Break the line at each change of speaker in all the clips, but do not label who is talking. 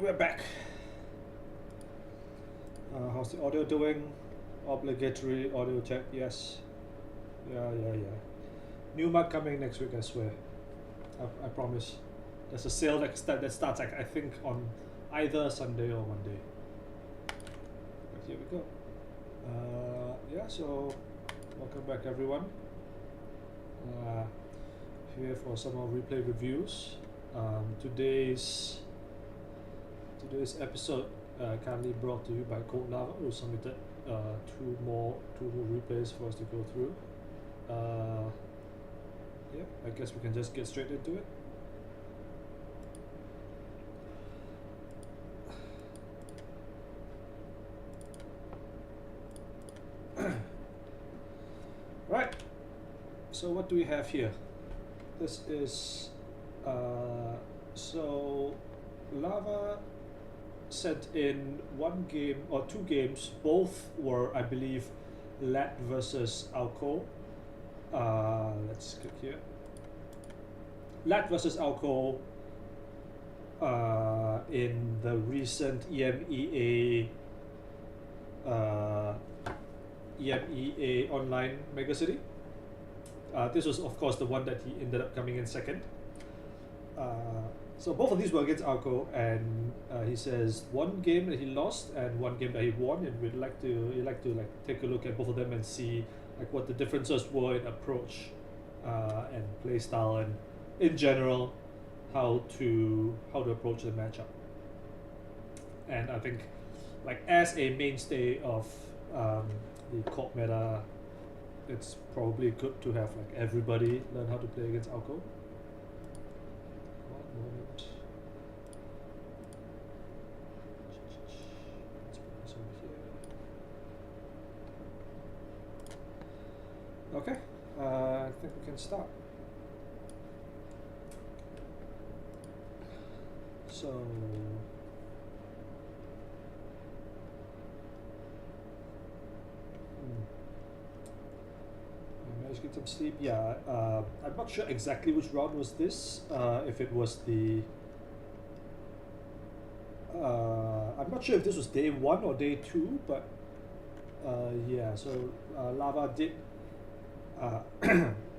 we're back. How's the audio doing? Obligatory audio check, yes. Yeah. New mic coming next week, I swear. I promise. There's a sale that starts, I think, on either Sunday or Monday. But here we go. Yeah, so welcome back, everyone. Here for some more replay reviews. Today's episode kindly brought to you by Cold Lava, who submitted two more replays for us to go through. Yeah, I guess we can just get straight into it. Right, so what do we have here? This is so Lava sent in one game or two games. Both were, I believe, Lat versus Alco. Let's click here. Lat versus Alco in the recent EMEA online megacity. This was, of course, the one that he ended up coming in second. So both of these were against Alco, and he says one game that he lost and one game that he won, and he'd like to take a look at both of them and see like what the differences were in approach and play style, and in general how to approach the matchup. And I think, like, as a mainstay of the court meta, it's probably good to have like everybody learn how to play against Alco. One moment. Let's put this over here. Okay, I think we can start. So I managed to get some sleep. Yeah, I'm not sure exactly which round was this. If it was the I'm not sure if this was day 1 or day 2, but yeah. So Lava did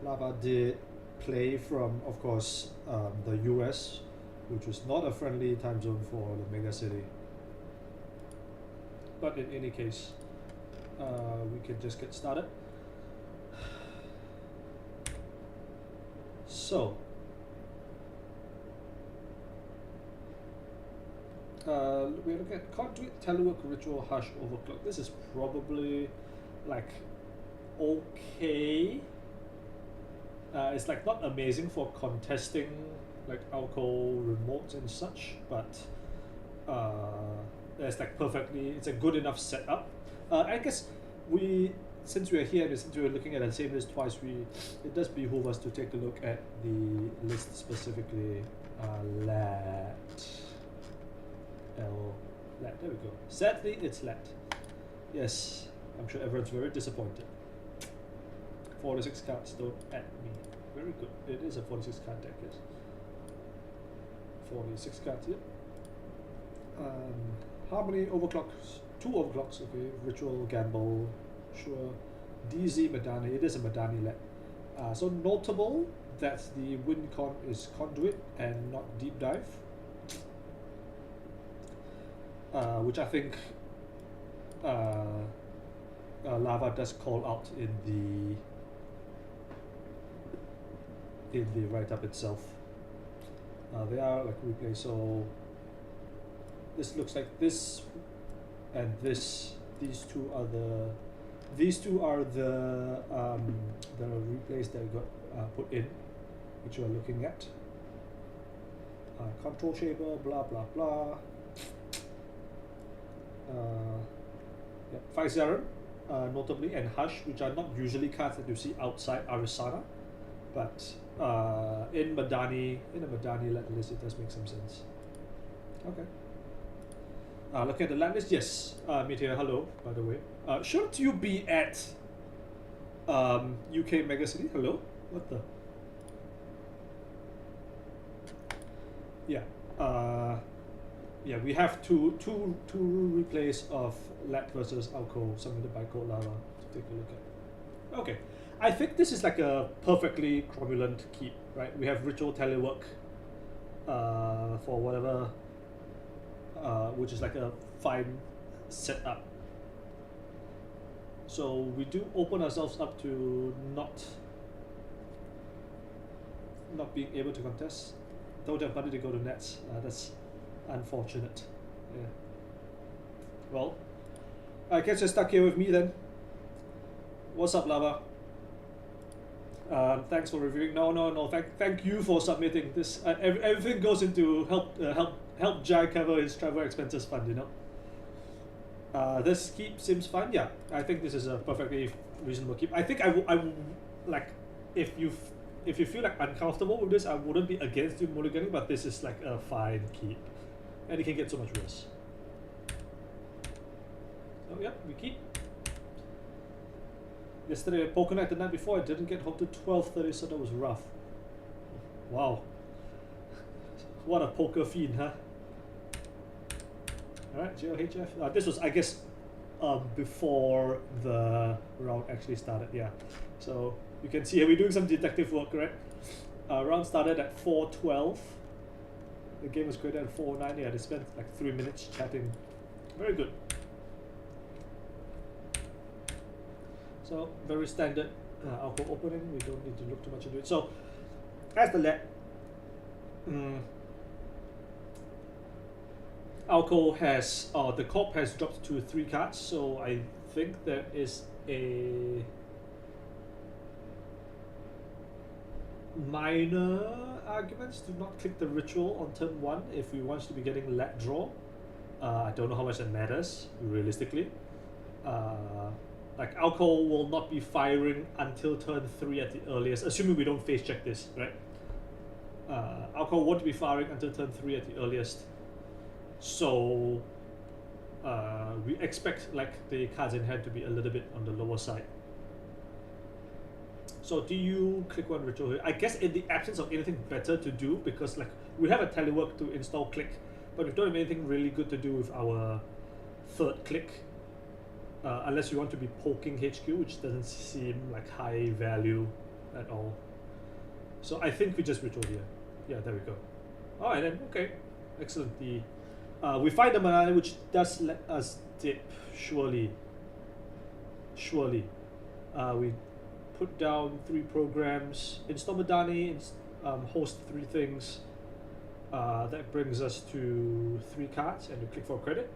Lava did play from, of course, the US, which was not a friendly time zone for the megacity. But in any case, we can just get started. So, we look at Conduit, Telework, Ritual, Hush, Overclock. This is probably like okay. It's like not amazing for contesting like Alco remotes and such, but it's like it's a good enough setup. I guess since we're here and since we're looking at the same list twice, it does behoove us to take a look at the list specifically. Lat. There we go. Sadly, it's Lat. Yes, I'm sure everyone's very disappointed. 46 cards, don't at me. Very good. It is a 46 card deck, yes. 46 cards, yep. How many overclocks? 2 overclocks, okay. Ritual, Gamble, sure. DZ, Madani. It is a Madani Lat. So notable that the win con is Conduit and not Deep Dive. Which I think Lava does call out in the write-up itself. They are like replay, so this looks like this and this. These two are the replays that got put in, which you are looking at. Control Shaper, blah blah blah. Yeah, Physarum, notably, and Hush, which are not usually cards that you see outside Arisana, but in a Madani Lat list, it does make some sense. Okay. Looking at the Lat list, yes. Meteor, hello, by the way. Shouldn't you be at UK Megacity? Hello? What the? Yeah. yeah, we have two replays of Let versus Alco submitted by Cold Lava to take a look at. Okay, I think this is like a perfectly cromulent keep, right? We have ritual telework for whatever, which is like a fine setup. So we do open ourselves up to not being able to contest. Don't have money to go to nets. That's unfortunate. Yeah. Well, I guess you're stuck here with me then. What's up, Lava? Thanks for reviewing. No. Thank you for submitting this. Everything goes into help Jack cover his travel expenses fund. You know. This keep seems fun. Yeah, I think this is a perfectly reasonable keep. I think I like if you feel like uncomfortable with this, I wouldn't be against you mulliganing, but this is like a fine keep, and it can get so much worse. So yeah, we keep. Yesterday at poker night the night before, I didn't get home to 12:30, so that was rough. Wow. What a poker fiend, huh? Alright, JLHF. This was, I guess, before the round actually started, yeah. So you can see here we're doing some detective work, right? Round started at 4:12. The game was created at 4:09. Yeah, they spent like 3 minutes chatting. Very good. So very standard alcohol opening. We don't need to look too much into it. So as the let, alcohol has the corp has dropped to 3 cards. So I think there is a minor arguments to not click the ritual on turn 1 if we want to be getting let draw. I don't know how much that matters realistically. Like alcohol will not be firing until turn 3 at the earliest, assuming we don't face check this, right? Alcohol won't be firing until turn 3 at the earliest. So we expect like the cards in hand to be a little bit on the lower side. So do you click one ritual here? I guess in the absence of anything better to do, because like we have a telework to install click, but we don't have anything really good to do with our third click. Unless you want to be poking HQ, which doesn't seem like high value at all. So I think we just ritual here. Yeah, there we go. Alright then, okay. Excellent. We find the Madani, which does let us dip, surely. We put down 3 programs, install Madani, host 3 things. That brings us to 3 cards, and you click for credit.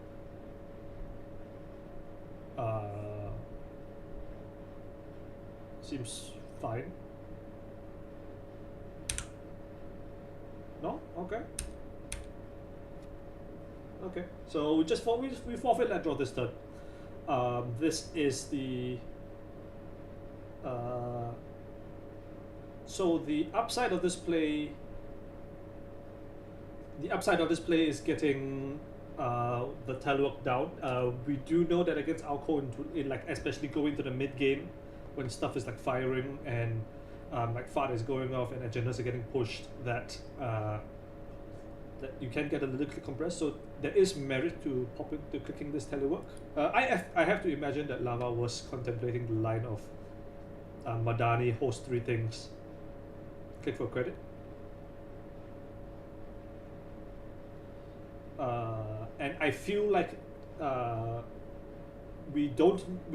Seems fine. No? Okay. Okay. So we forfeit that draw this turn. This is the so the upside of this play is getting the telework down. We do know that against Alco in like especially going to the mid game when stuff is like firing and like FAT is going off and agendas are getting pushed, that that you can get a little click compressed. So there is merit to clicking this telework. I have to imagine that Lava was contemplating the line of Madani, host 3 things, click for credit. And I feel like we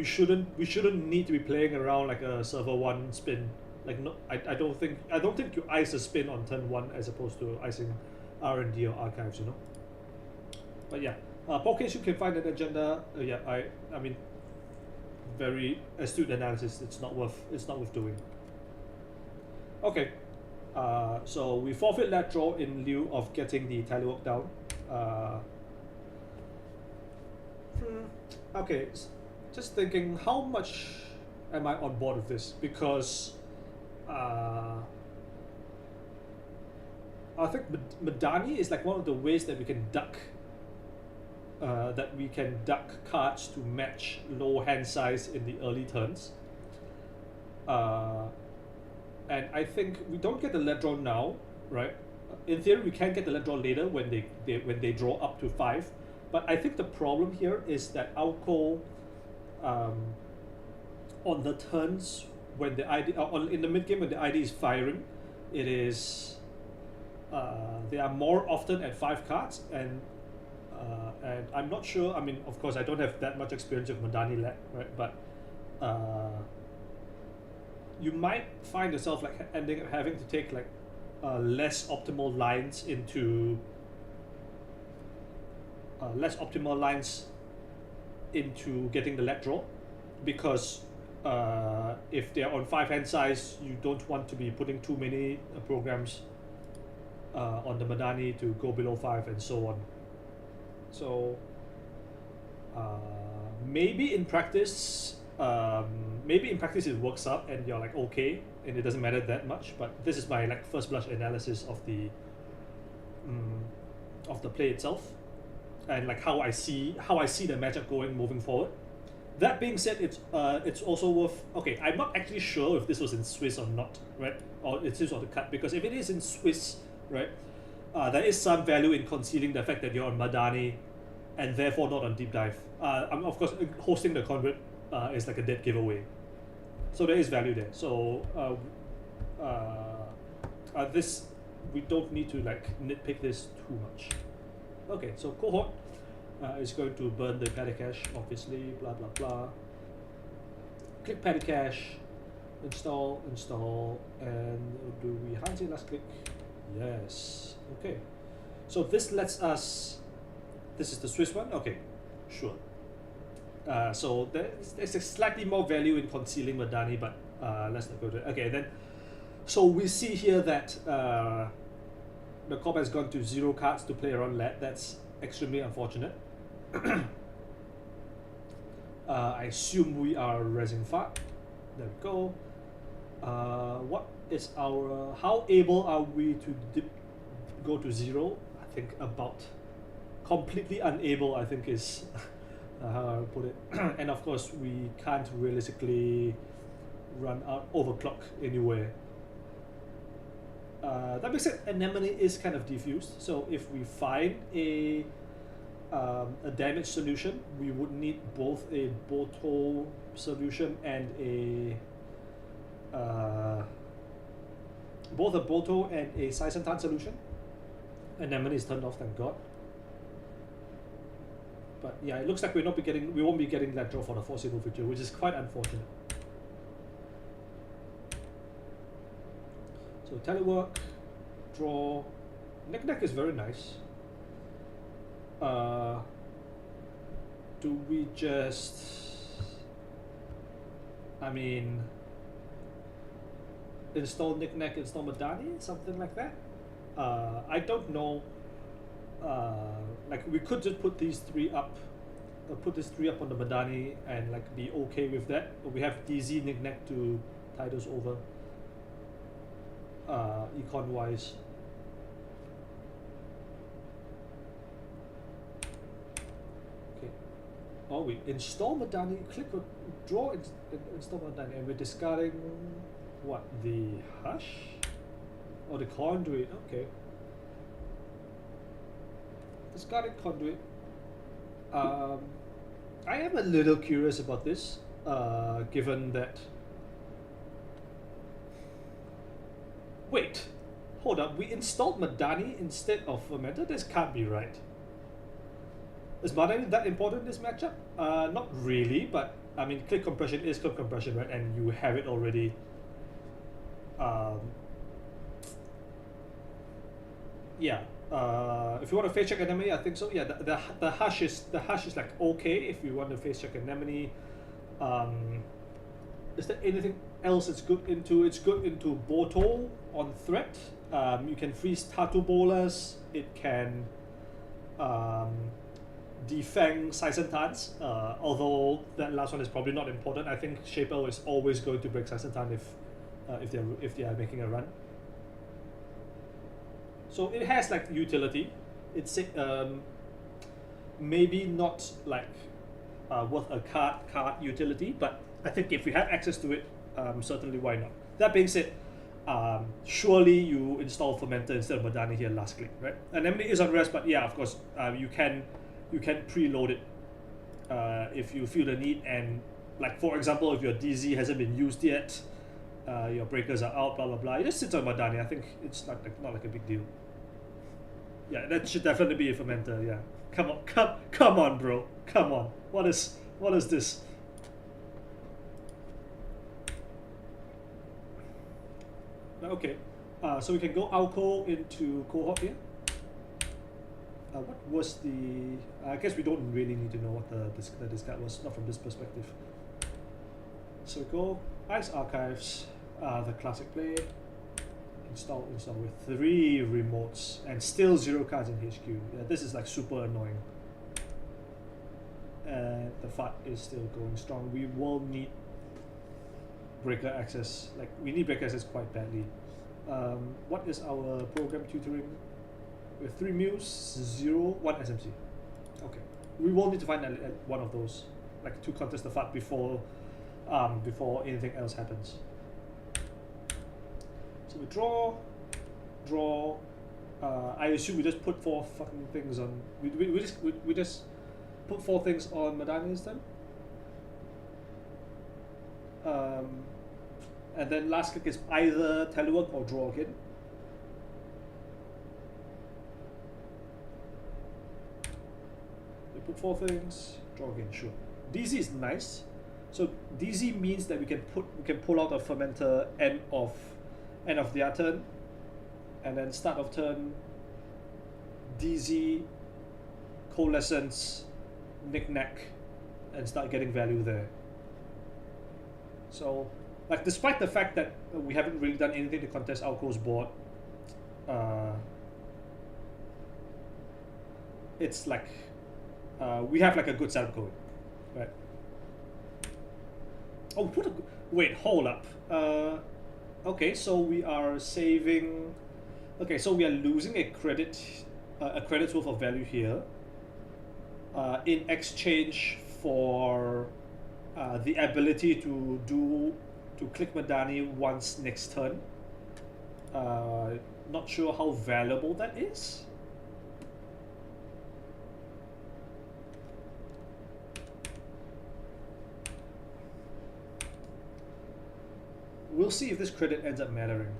shouldn't need to be playing around like a server 1 spin. Like no, I don't think you ice a spin on turn 1 as opposed to icing R&D or archives, you know. But yeah, Pokés you can find an agenda. Yeah, I mean, very astute analysis. It's not worth doing. Okay, so we forfeit that draw in lieu of getting the telework down. Okay, just thinking, how much am I on board with this? Because I think Madani is like one of the ways that we can duck cards to match low hand size in the early turns. And I think we don't get the let draw now, right? In theory, we can get the let draw later when they draw up to 5. But I think the problem here is that Alco, on the turns when the ID in the mid game when the ID is firing, it is they are more often at 5 cards, and I'm not sure. I mean, of course, I don't have that much experience with Madani Let, right? But you might find yourself like ending up having to take like less optimal lines into getting the let draw, because if they're on 5 hand size, you don't want to be putting too many programs on the Madani to go below 5 and so on. So maybe in practice it works out and you're like okay and it doesn't matter that much, but this is my like first blush analysis of the play itself, and like how I see the matchup going moving forward. That being said, it's also worth, okay, I'm not actually sure if this was in Swiss or not, right? Or it's just on the cut, because if it is in Swiss, right, there is some value in concealing the fact that you're on Madani and therefore not on Deep Dive. Of course, hosting the convert is like a dead giveaway. So there is value there. So this, we don't need to like nitpick this too much. Okay, so cohort is going to burn the petty cache, obviously, blah blah blah. Click petty cache, install, and do we Hansi last click? Yes. Okay. So this lets us. This is the Swiss one. Okay, sure. So there's a slightly more value in concealing Madani, but let's not go to it. Okay, then. So we see here that the comp has gone to 0 cards to play around Let. That's extremely unfortunate. I assume we are resing far. There we go. What is our? How able are we to go to 0? I think about completely unable, I think is how I would put it. And of course, we can't realistically run out overclock anywhere. That being said, Anemone is kind of diffused, so if we find a damage solution, we would need both a Boto solution and both a Boto and a Saisantan solution. Anemone is turned off, thank God. But yeah, it looks like we won't be getting that draw for the foreseeable future, which is quite unfortunate. So telework, draw, neck is very nice. Do we just, I mean, install Knick-Knack, install Madani, something like that? I don't know. Like we could just put these 3 up, put this 3 up on the Madani and like be okay with that. But we have DZ Knick-Knack to tide us over. Econ wise. Okay. Oh, we install Madani, click on draw, install Madani, and we're discarding what? The Hush? Or the Conduit? Okay. Discarding Conduit. I am a little curious about this, given that. Wait, hold up, we installed Madani instead of Fermenter? This can't be right. Is Madani that important in this matchup? Not really, but I mean, click compression is click compression, right? And you have it already. Yeah. If you want to face check Anemone, I think so. Yeah, the Hush is like okay if you want to face check Anemone. Is there anything else it's good into? It's good into Boto on threat. You can freeze Tattoo Bolas. It can defang Saisantans. Although that last one is probably not important. I think Shaper is always going to break Saisantan if they are making a run. So it has like utility. It's maybe not like worth a card utility, but I think if we have access to it, certainly why not. That being said, surely you install Fermenter instead of Madani here last click, right? And then it is on rest, but yeah, of course, you can preload it if you feel the need. And like for example, if your DZ hasn't been used yet, your breakers are out, blah blah blah. It just sits on Madani. I think it's not like a big deal. Yeah, that should definitely be a Fermenter. Yeah, come on, bro, come on. What is this? Okay, so we can go alco into cohort here. What was the? I guess we don't really need to know what the discard was, not from this perspective. So go Ice Archives, the classic play. Install with 3 remotes and still 0 cards in HQ. Yeah, this is like super annoying. And the FAT is still going strong. We will need breaker access. Like we need breaker access quite badly. What is our program tutoring? With 3 Muse, 0, 1 SMC. Okay, we will need to find one of those, like to contest the FAT before anything else happens. So we draw. I assume we just put 4 fucking things on. We just put 4 things on Madani instead. And then last click is either telework or draw again. We put 4 things, draw again, sure. DZ is nice. So DZ means that we can pull out a Fermenter end of their turn, and then start of turn DZ, Coalescence, Knick-Knack, and start getting value there. So, like, despite the fact that we haven't really done anything to contest Alco's board, it's like we have like a good setup going, right? Oh, wait, hold up. Okay, so we are saving. Okay, so we are losing a credit's worth of value here. In exchange for the ability to click Madani once next turn. Not sure how valuable that is. We'll see if this credit ends up mattering.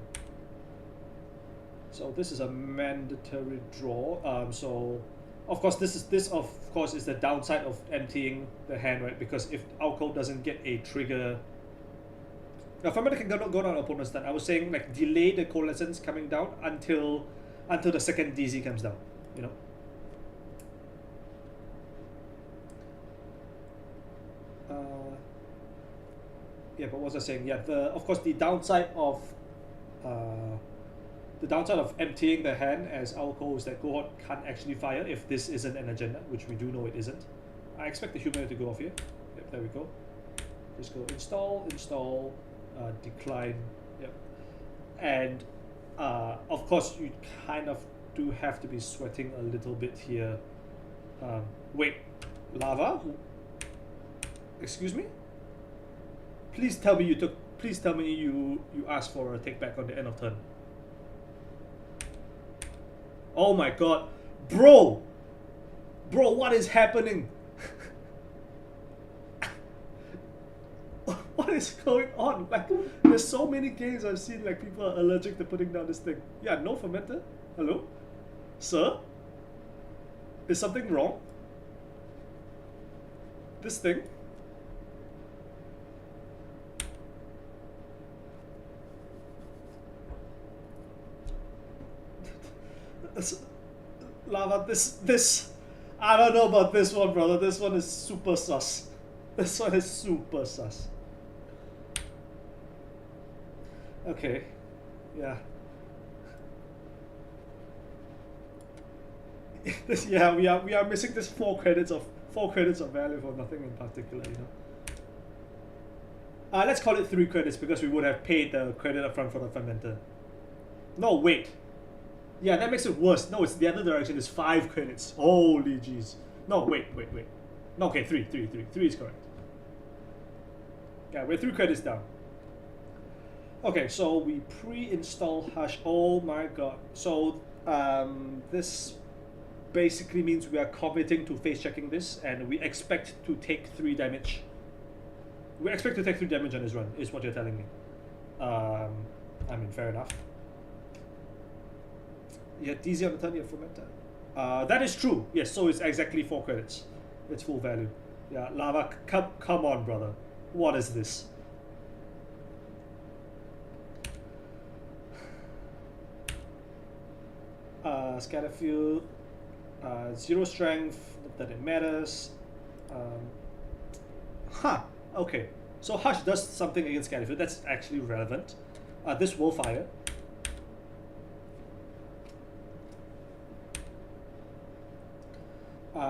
So this is a mandatory draw. So of course this is the downside of emptying the hand, right? Because if Alco doesn't get a trigger, now Fermenter can go down opponent's turn. I was saying like delay the Coalescence coming down until the second DZ comes down, you know. Yeah, but what was I saying? Yeah, of course the downside of emptying the hand as Alco is that cohort can't actually fire if this isn't an agenda, which we do know it isn't. I expect the human to go off here. Yep, there we go. Just go install, decline. Yep. And of course you kind of do have to be sweating a little bit here. Wait, lava? Excuse me? Please tell me you asked for a take back on the end of turn. Oh my god. Bro, what is happening? What is going on? Like, there's so many games I've seen like people are allergic to putting down this thing. Yeah, no Fermenter? Hello? Sir? Is something wrong? This thing? Lava, this I don't know about this one, brother. This one is super sus. This one is super sus. Okay. Yeah. Yeah, we are missing this 4 credits of value for nothing in particular, you know. Let's call it 3 credits because we would have paid the credit up front for the Fermenter. No, wait. Yeah, that makes it worse. No, it's the other direction. It's 5 credits. Holy jeez. No, wait. No, okay, 3 is correct. Yeah, we're 3 credits down. Okay, so we pre-install hash. Oh my god. So this basically means we are committing to face checking this, and we expect to take 3 damage. We expect to take 3 damage on this run, is what you're telling me. Um, I mean, fair enough. Yeah, DC on the turn, you have Fermenter. That is true. Yes, so it's exactly 4 credits. It's full value. Yeah, Lava, come on, brother. What is this? Scatterfield, 0 strength, not that it matters. Okay. So Hush does something against Scatterfield. That's actually relevant. This will fire.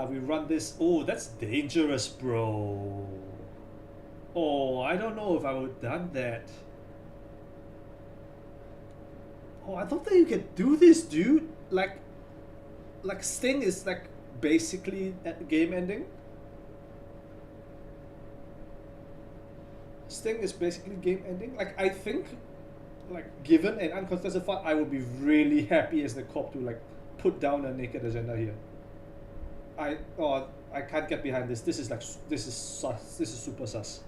We run this. Oh, that's dangerous, bro. Oh, I don't know if I would have done that. Oh, I don't think you can do this, dude. Like Sting is like basically at the game ending. Sting is basically game ending. Like I think, like given an uncontested fight, I would be really happy as the cop to like put down a naked agenda here. I can't get behind this. This is like this is sus. This is super sus.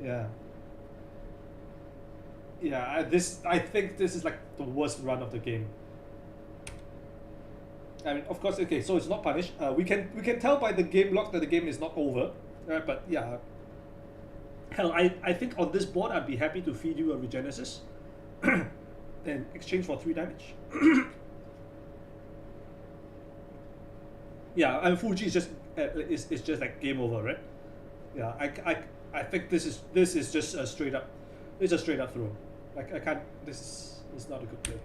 Yeah. Yeah, I think this is like the worst run of the game. I mean, of course, okay. So it's not punished. We can tell by the game log that the game is not over. But yeah, hell, I think on this board I'd be happy to feed you a Regenesis, in exchange for 3 damage. Yeah, and Fuji is just is just like game over, right? Yeah, I think this is just a straight up, it's a straight up throw. Like I can't. This is not a good play.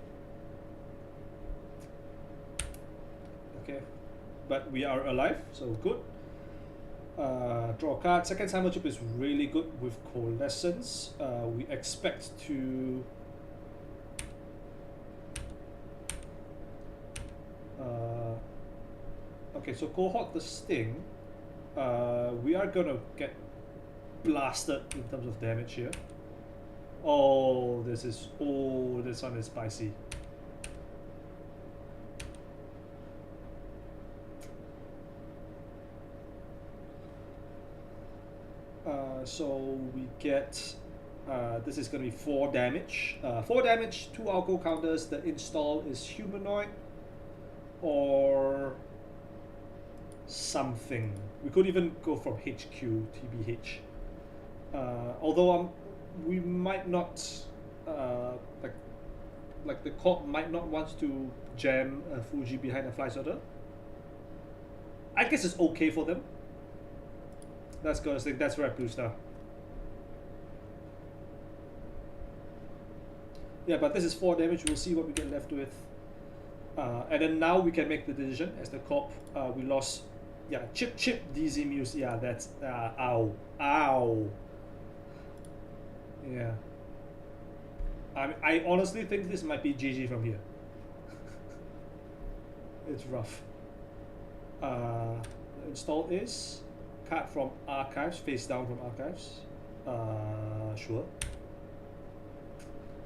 Okay, but we are alive, so good. Draw a card. Second Simon Chip is really good with Coalescence. We expect to. Okay, so Cohort the Sting. We are gonna get blasted in terms of damage here. Oh, this one is spicy. So we get, this is going to be 4 damage. 4 damage, 2 alco counters. The install is humanoid or something. We could even go from HQ, TBH. Although we might not, like the corp might not want to jam a Fuji behind a fly sorter. I guess it's okay for them. That's gonna stick. That's right, Blue Star. Yeah, but this is 4 damage. We'll see what we get left with. And then now we can make the decision as the corp. We lost. Yeah, chip DZ Muse. Yeah, that's ow. Yeah. I honestly think this might be GG from here. It's rough. Install is card from archives, face down from archives. Sure.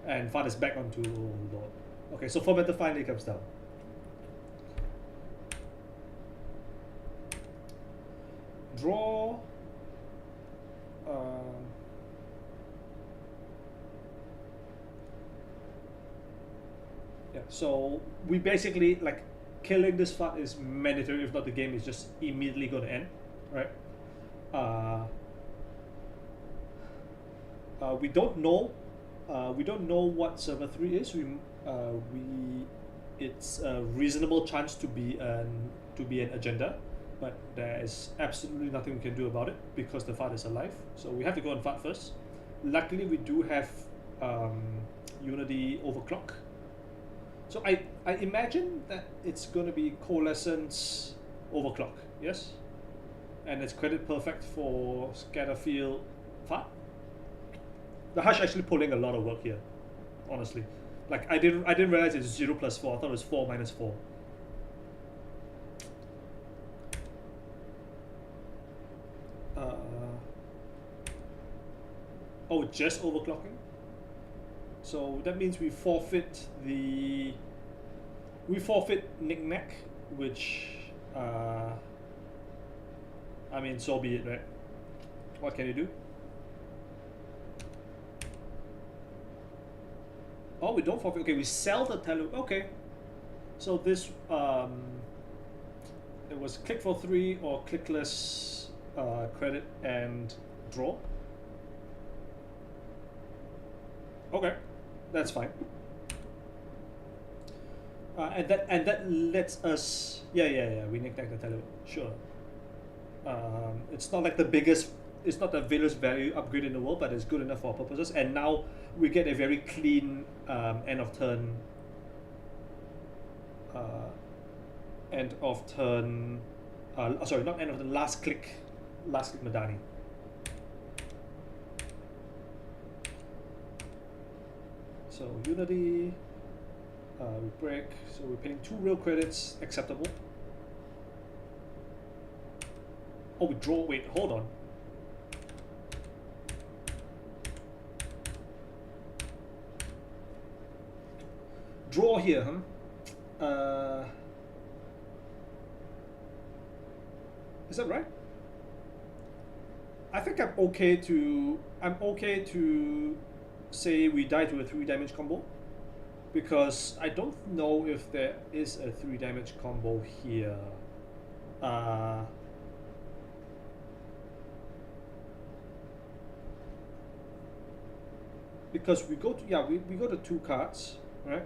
And Fun is back onto Lord. Okay, so Fermenter finally comes down. Draw. Yeah, so we basically like killing this FUD is mandatory. If not, the game is just immediately going to end, right? We don't know. We don't know what server 3 is. It's a reasonable chance to be an agenda, but there is absolutely nothing we can do about it because the FUD is alive. So we have to go on FUD first. Luckily, we do have Unity overclock. So I imagine that it's going to be Coalescence overclock, yes? And it's credit perfect for Scatterfield FUD. The Hush actually pulling a lot of work here, honestly. Like I didn't realize it's 0 plus 4. I thought it was 4 minus 4. Oh, just overclocking. So that means we forfeit the. We forfeit knick-knack, which. I mean, so be it, right? What can you do? Oh, we don't forfeit. Okay, we sell the tele. Okay. So this. It was click for 3 or clickless credit and draw. Okay, that's fine. And that lets us. Yeah. We knick-knack the tele. Sure. It's not like the biggest. It's not the biggest value upgrade in the world, but it's good enough for our purposes. And now we get a very clean end of turn. End of turn. Sorry, not end of the last click. Last click Madani. So Unity. We break. So we're paying 2 real credits. Acceptable. Oh, we draw. Wait, hold on. Draw here, huh? Is that right? I think I'm okay to say we die to a 3 damage combo, because I don't know if there is a 3 damage combo here. Because we go to we go to 2 cards, right?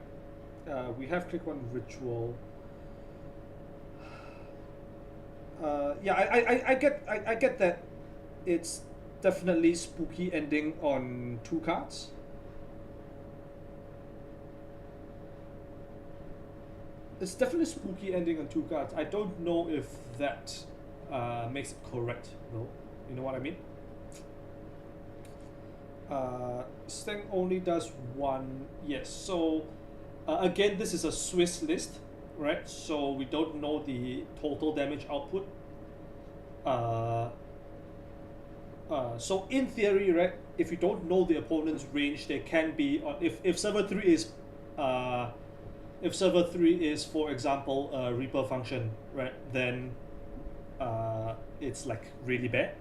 We have click 1 ritual. I get that it's definitely spooky ending on 2 cards. It's definitely spooky ending on 2 cards. I don't know if that makes it correct though. You know what I mean? Sting only does 1. Yes. So again, this is a Swiss list, right? So we don't know the total damage output. So in theory, right, if you don't know the opponent's range, there can be if server 3 is if server 3 is, for example, a Reaper function, right, then it's like really bad.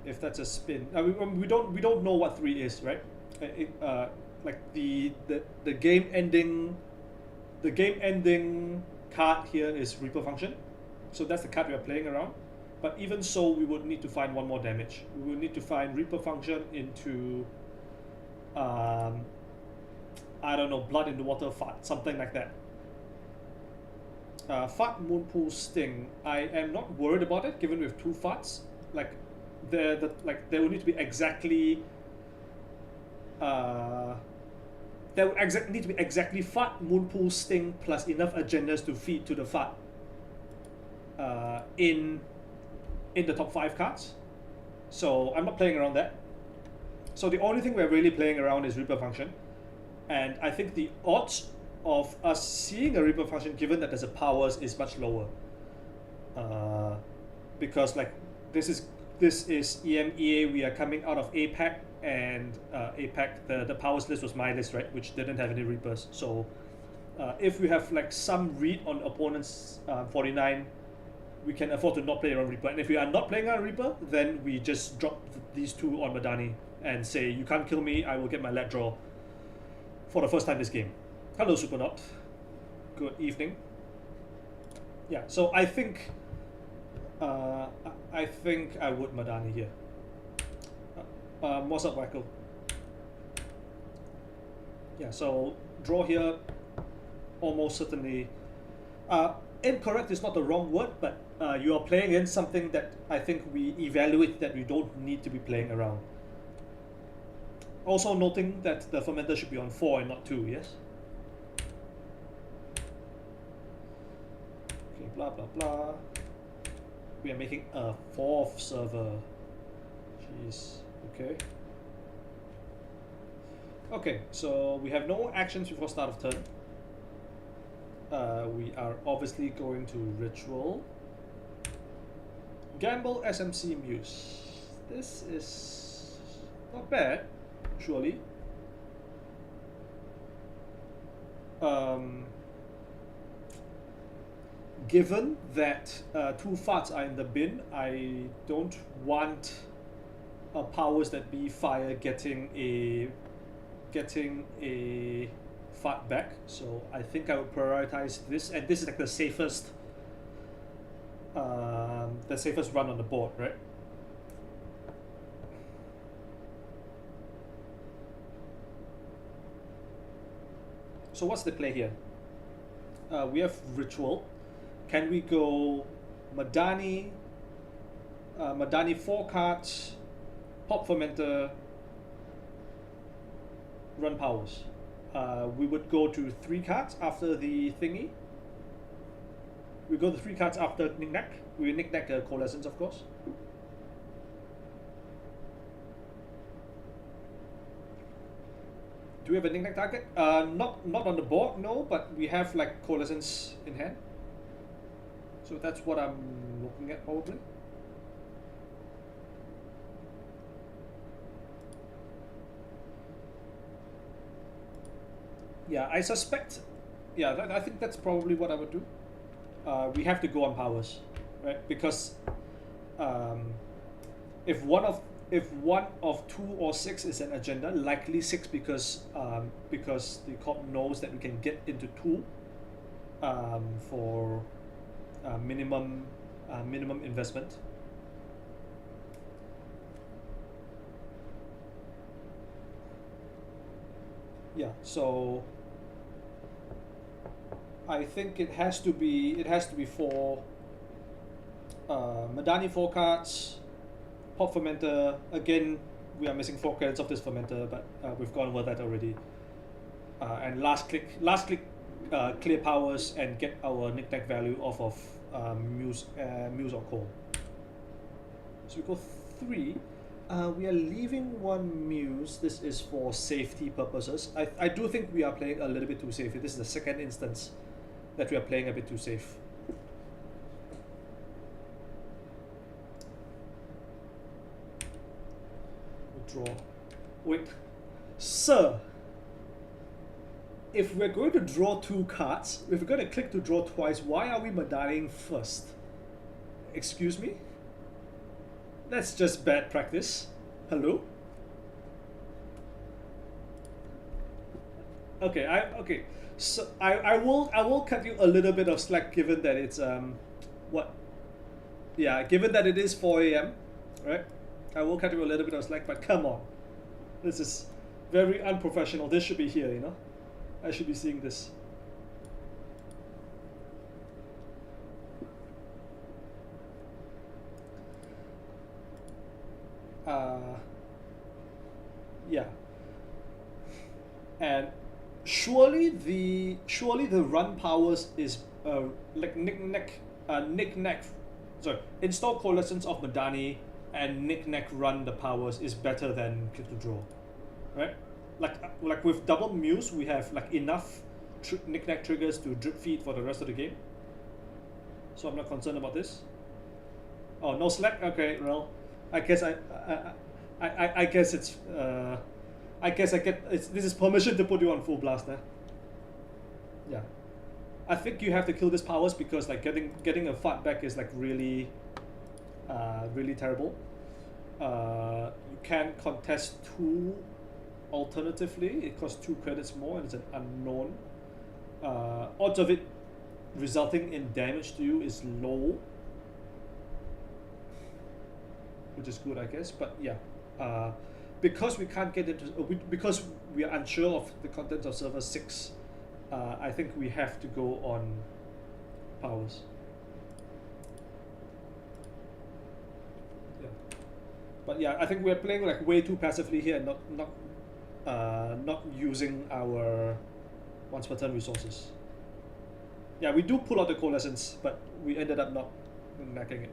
If that's a spin, we don't know what 3 is, right? Like the game ending, card here is Reaper function, so that's the card we are playing around. But even so, we would need to find 1 more damage. We would need to find Reaper function into I don't know, blood in the water fart, something like that. Fart Moonpool Sting. I am not worried about it, given we have 2 farts. Like there will need to be exactly there would need to be exactly fart, Moonpool, Sting plus enough agendas to feed to the fart in the top 5 cards. So I'm not playing around that. So the only thing we're really playing around is Reaper function, and I think the odds of us seeing a Reaper function, given that there's a powers, is much lower. Because like this is EMEA. We are coming out of APAC, and APAC, the powers list was my list, right, which didn't have any Reapers. So if we have like some read on opponents 49, we can afford to not play around Reaper. And if we are not playing around Reaper, then we just drop these 2 on Madani and say, you can't kill me, I will get my let draw for the first time this game. Hello, Supernaut. Good evening. Yeah, so I think I would Madani here. What's up, Wacko? Yeah, so draw here, almost certainly. Incorrect is not the wrong word, but you are playing against something that I think we evaluate that we don't need to be playing around. Also noting that the fermenter should be on 4 and not 2, yes? Okay, blah blah blah. We are making a 4th server. Jeez, okay. Okay, so we have no actions before start of turn. We are obviously going to ritual. Gamble SMC Muse. This is not bad, surely. Um, Given that two farts are in the bin, I don't want powers that be fire getting a fart back. So I think I would prioritize this, and this is like the safest run on the board, right? So what's the play here? We have ritual. Can we go Madani? Madani 4 cards, pop fermenter, run powers. We would go to 3 cards after the thingy. We go to 3 cards after knick-knack. We knick-knack coalescence, of course. Do we have a knick-knack target? Not on the board, no, but we have like coalescence in hand. So that's what I'm looking at probably. Yeah, I suspect. Yeah, I think that's probably what I would do. We have to go on powers, right? Because um, if one of 2 or 6 is an agenda, likely 6 because the cop knows that we can get into 2 for minimum investment. Yeah, so I think it has to be 4 Madani 4 cards, pop fermenter. Again, we are missing 4 credits of this fermenter, but we've gone over that already. And last click clear powers and get our knick-knack value off of Muse or Coal. So we go 3. We are leaving 1 Muse. This is for safety purposes. I do think we are playing a little bit too safe. This is the second instance that we are playing a bit too safe. Draw. Wait. Sir, if we're going to draw 2 cards, if we're going to click to draw twice, why are we Madaniing first? Excuse me? That's just bad practice. Hello? Okay. So I will cut you a little bit of slack given that it's given that it is 4 a.m., right? I will cut you a little bit of slack, but come on. This is very unprofessional. This should be here, you know? I should be seeing this. Yeah. And surely the run powers is like knick-knack. Sorry, install coalescence of Madani and knick-knack run the powers is better than click to draw, right? Like with double Muse, we have like enough knick-knack triggers to drip feed for the rest of the game. So I'm not concerned about this. Oh, no slack. Okay, well, I guess I guess it's I guess this is permission to put you on full blast, eh? Yeah, I think you have to kill these powers because like getting a fart back is like really terrible. You can contest 2 alternatively. It costs 2 credits more and it's an unknown. Odds of it resulting in damage to you is low, which is good, I guess. But yeah, because we can't get into because we are unsure of the contents of server 6, I think we have to go on powers. Yeah, but yeah, I think we're playing like way too passively here and not using our once per turn resources. Yeah, we do pull out the coalescence, but we ended up not knacking it.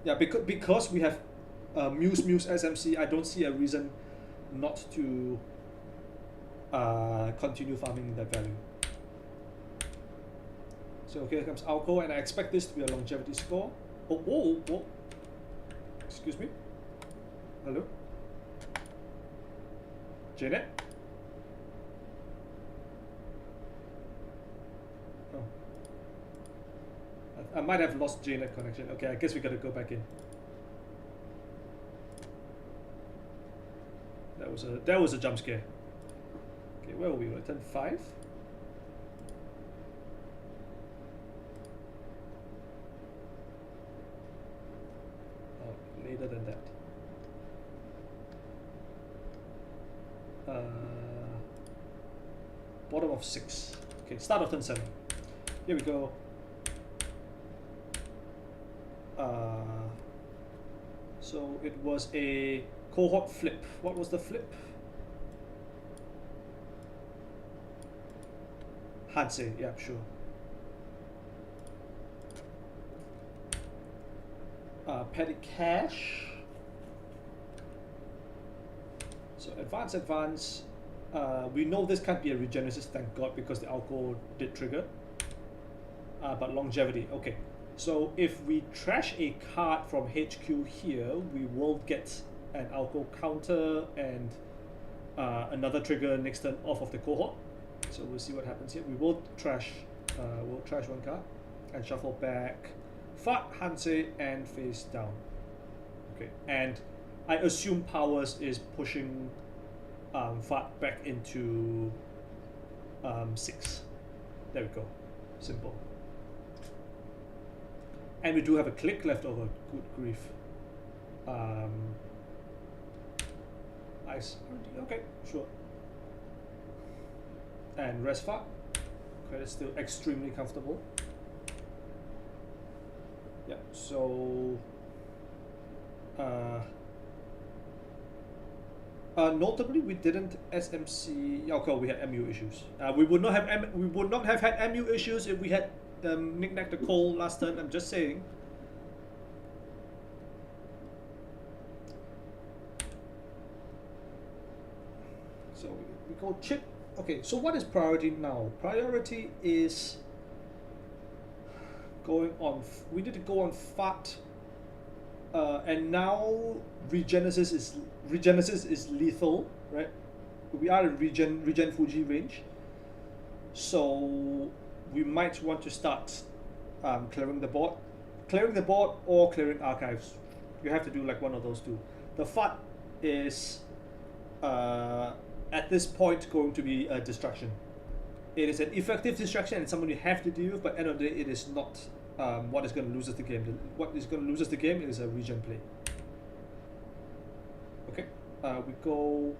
Yeah, because we have Muse SMC, I don't see a reason not to continue farming that value. So here comes alcohol, and I expect this to be a longevity score. Oh. Excuse me. Hello? Janet? Oh. I might have lost Janet connection. Okay, I guess we gotta go back in. That was a jump scare. Okay, where were we? Turn 5? Oh, later than that. Bottom of 6. Okay, start of turn 7. Here we go. So it was a cohort flip. What was the flip? Hansei, yeah, sure. Petty cash. So advance. We know this can't be a regenesis, thank God, because the alcohol did trigger. But longevity, okay. So if we trash a card from HQ here, we will get an alcohol counter and another trigger next turn off of the cohort. So we'll see what happens here. We will trash one card and shuffle back Fat, Hansei, and face down. Okay, and I assume Powers is pushing Fat back into 6. There we go. Simple. And we do have a click left over. Good grief. Ice. Okay, sure. And rest Fat. Credit still extremely comfortable. Yeah, so notably we didn't SMC. Okay, we had MU issues. We would not have had MU issues if we had knick-knack the call last turn. I'm just saying. So we go chip. Okay, so what is priority now? Priority is going on. We need to go on Fat, and now regenesis is lethal, right? We are in regen Fuji range, so we might want to start clearing the board or clearing archives. You have to do like one of those two. The Fat is at this point going to be a distraction. It is an effective distraction and someone you have to deal with, but at the end of the day, it is not what is going to lose us the game. What is going to lose us the game is a regen play. Okay, we go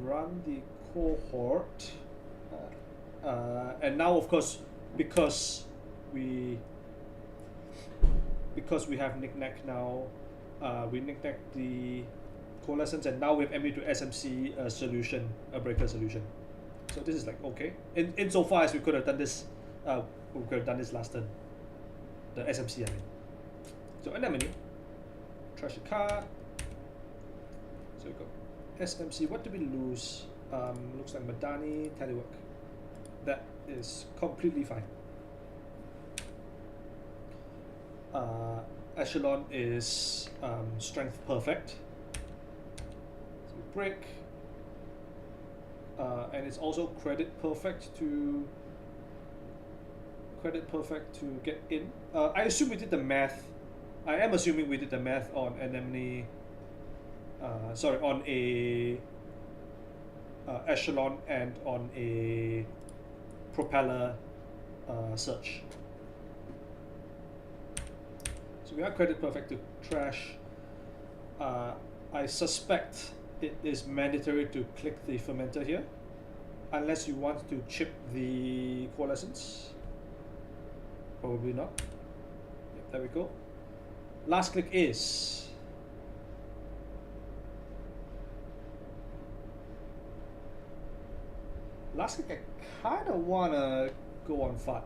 run the cohort, and now of course because we have knick-knack now, we knick-knack the coalescence, and now we have MU to SMC a breaker solution. So this is like okay. Insofar as we could have done this, last turn. The SMC, I mean. So anemone, trash a card. So we go SMC. What do we lose? Looks like Madani, Telework. That is completely fine. Echelon is strength perfect. So we break. And it's also credit perfect to get in. I assume we did the math. I am assuming we did the math on anemone. On a echelon and on a propeller search. So we are credit perfect to trash. I suspect it is mandatory to click the fermenter here, unless you want to chip the coalescence. Probably not. Yep, there we go. Last click is last click. I kind of want to go on Fat.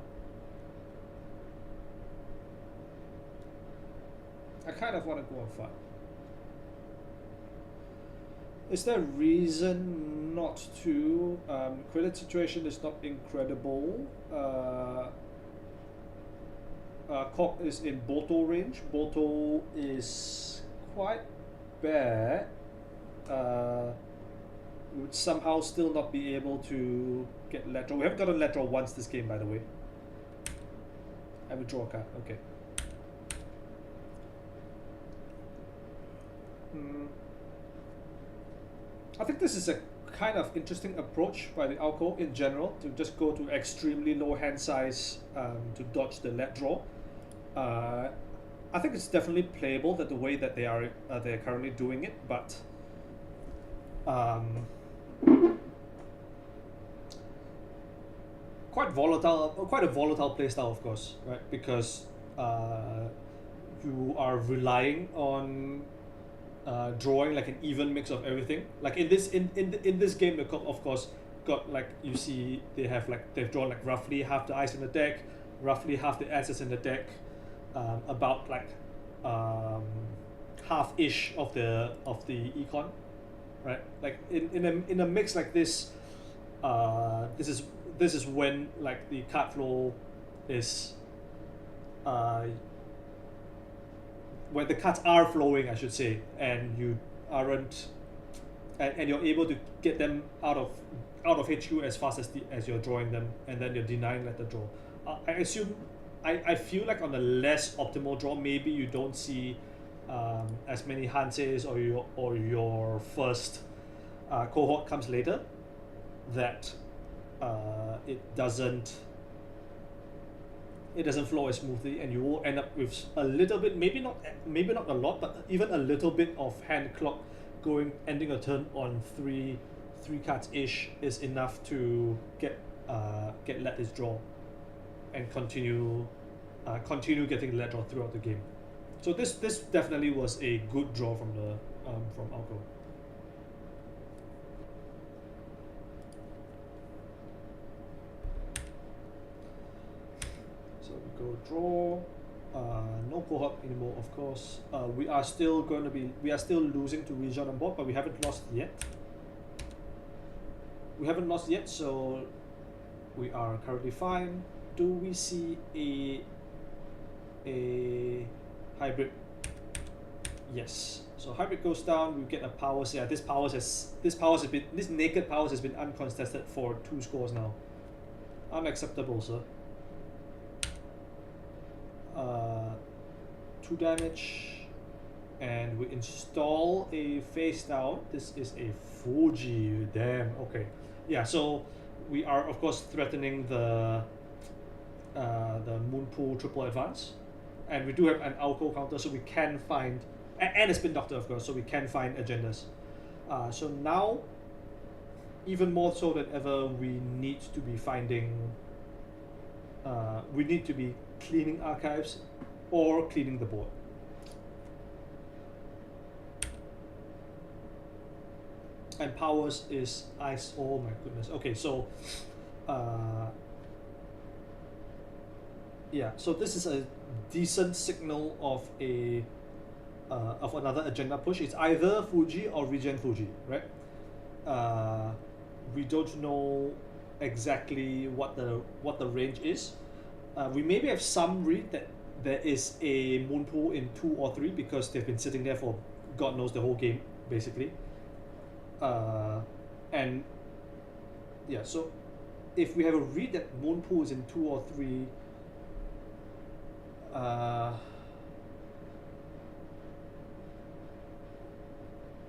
Is there a reason? not too. Credit situation is not incredible. Cork is in Boto range. Boto is quite bad. We would somehow still not be able to get let draw. We haven't gotten let draw once this game, by the way. I would draw a card. Okay. I think this is a kind of interesting approach by the Alco in general to just go to extremely low hand size to dodge the let draw. I think it's definitely playable that the way that they're currently doing it, but quite a volatile playstyle, of course, right? Because you are relying on drawing like an even mix of everything. Like in this game, of course, got like you see they've drawn like roughly half the ice in the deck, roughly half the assets in the deck, about like half-ish of the econ, right? Like in a mix like this, this is when like the card flow is where the cards are flowing, I should say, and you aren't, and you're able to get them out of HQ as fast as you're drawing them, and then you're denying let the draw. I assume, I feel like on the less optimal draw, maybe you don't see as many Hanses or your first cohort comes later, that it doesn't flow as smoothly, and you will end up with a little bit, maybe not a lot, but even a little bit of hand clock ending a turn on three cards ish is enough to get let this draw and continue getting let draw throughout the game. So this definitely was a good draw from Alco. So we go draw. No cohort anymore, of course. We are still losing to Region on board, but we haven't lost yet. So we are currently fine. Do we see a hybrid? Yes. So hybrid goes down. We get a powers. Yeah, this naked powers has been uncontested for 2 scores now. Unacceptable, sir. 2 damage, and we install a face down. This is a Fuji. Damn. Okay. Yeah. So we are of course threatening the Moonpool triple advance, and we do have an Alco counter, so we can find and a Spin Doctor, of course, so we can find agendas. So now, even more so than ever, we need to be finding. We need to be cleaning archives or cleaning the board. And powers is ice. Oh my goodness. Okay, so yeah, so this is a decent signal of another agenda push. It's either Fuji or Regen Fuji, right? We don't know exactly what the range is. We maybe have some read that there is a Moonpool in 2 or 3 because they've been sitting there for God knows the whole game, basically. And yeah, so if we have a read that Moonpool is in 2 or 3,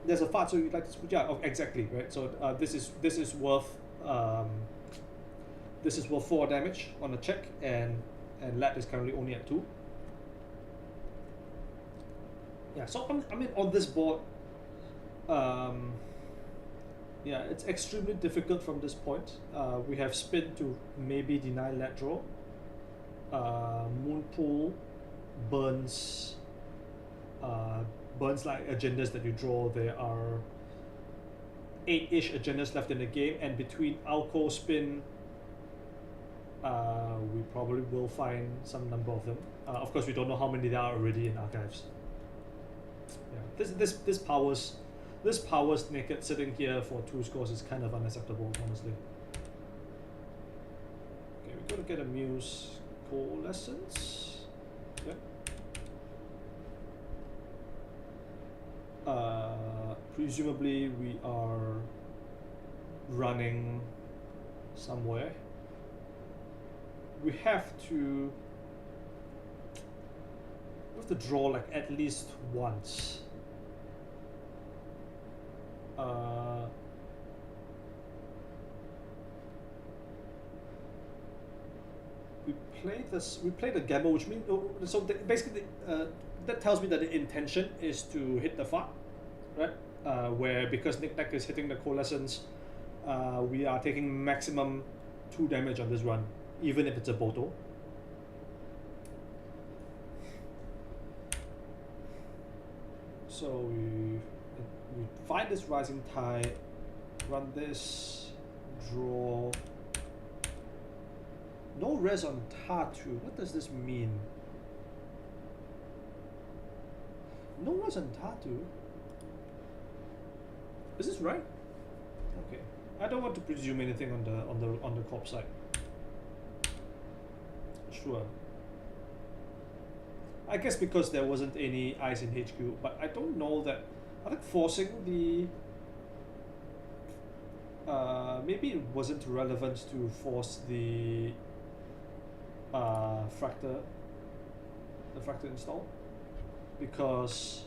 there's a fart, so you'd like to switch out. Oh, exactly, right? So this is worth 4 damage on a check, and Lat is currently only at 2. Yeah, so I mean on this board, yeah, it's extremely difficult from this point. We have Spin to maybe deny Lat draw. Moonpool burns like agendas that you draw. There are 8-ish agendas left in the game, and between Alco, Spin, we probably will find some number of them. Of course, we don't know how many there are already in archives. Yeah, this this powers naked sitting here for 2 scores is kind of unacceptable, honestly. Okay, we gotta get a Muse Coalescence. Yep. Presumably we are running somewhere. We have to draw like at least once. We played the gamble, which means so basically that tells me that the intention is to hit the fart, right? Where because Knick-Knack is hitting the Coalescence, we are taking maximum 2 damage on this run, even if it's a Boto. So we find this Rising Tide, run this, draw. No res on Tatu. What does this mean? No res on Tatu? Is this right? Okay. I don't want to presume anything on the corp side. Sure. I guess because there wasn't any ice in HQ, but I don't know that. I think forcing the maybe it wasn't relevant to force the fractor install, because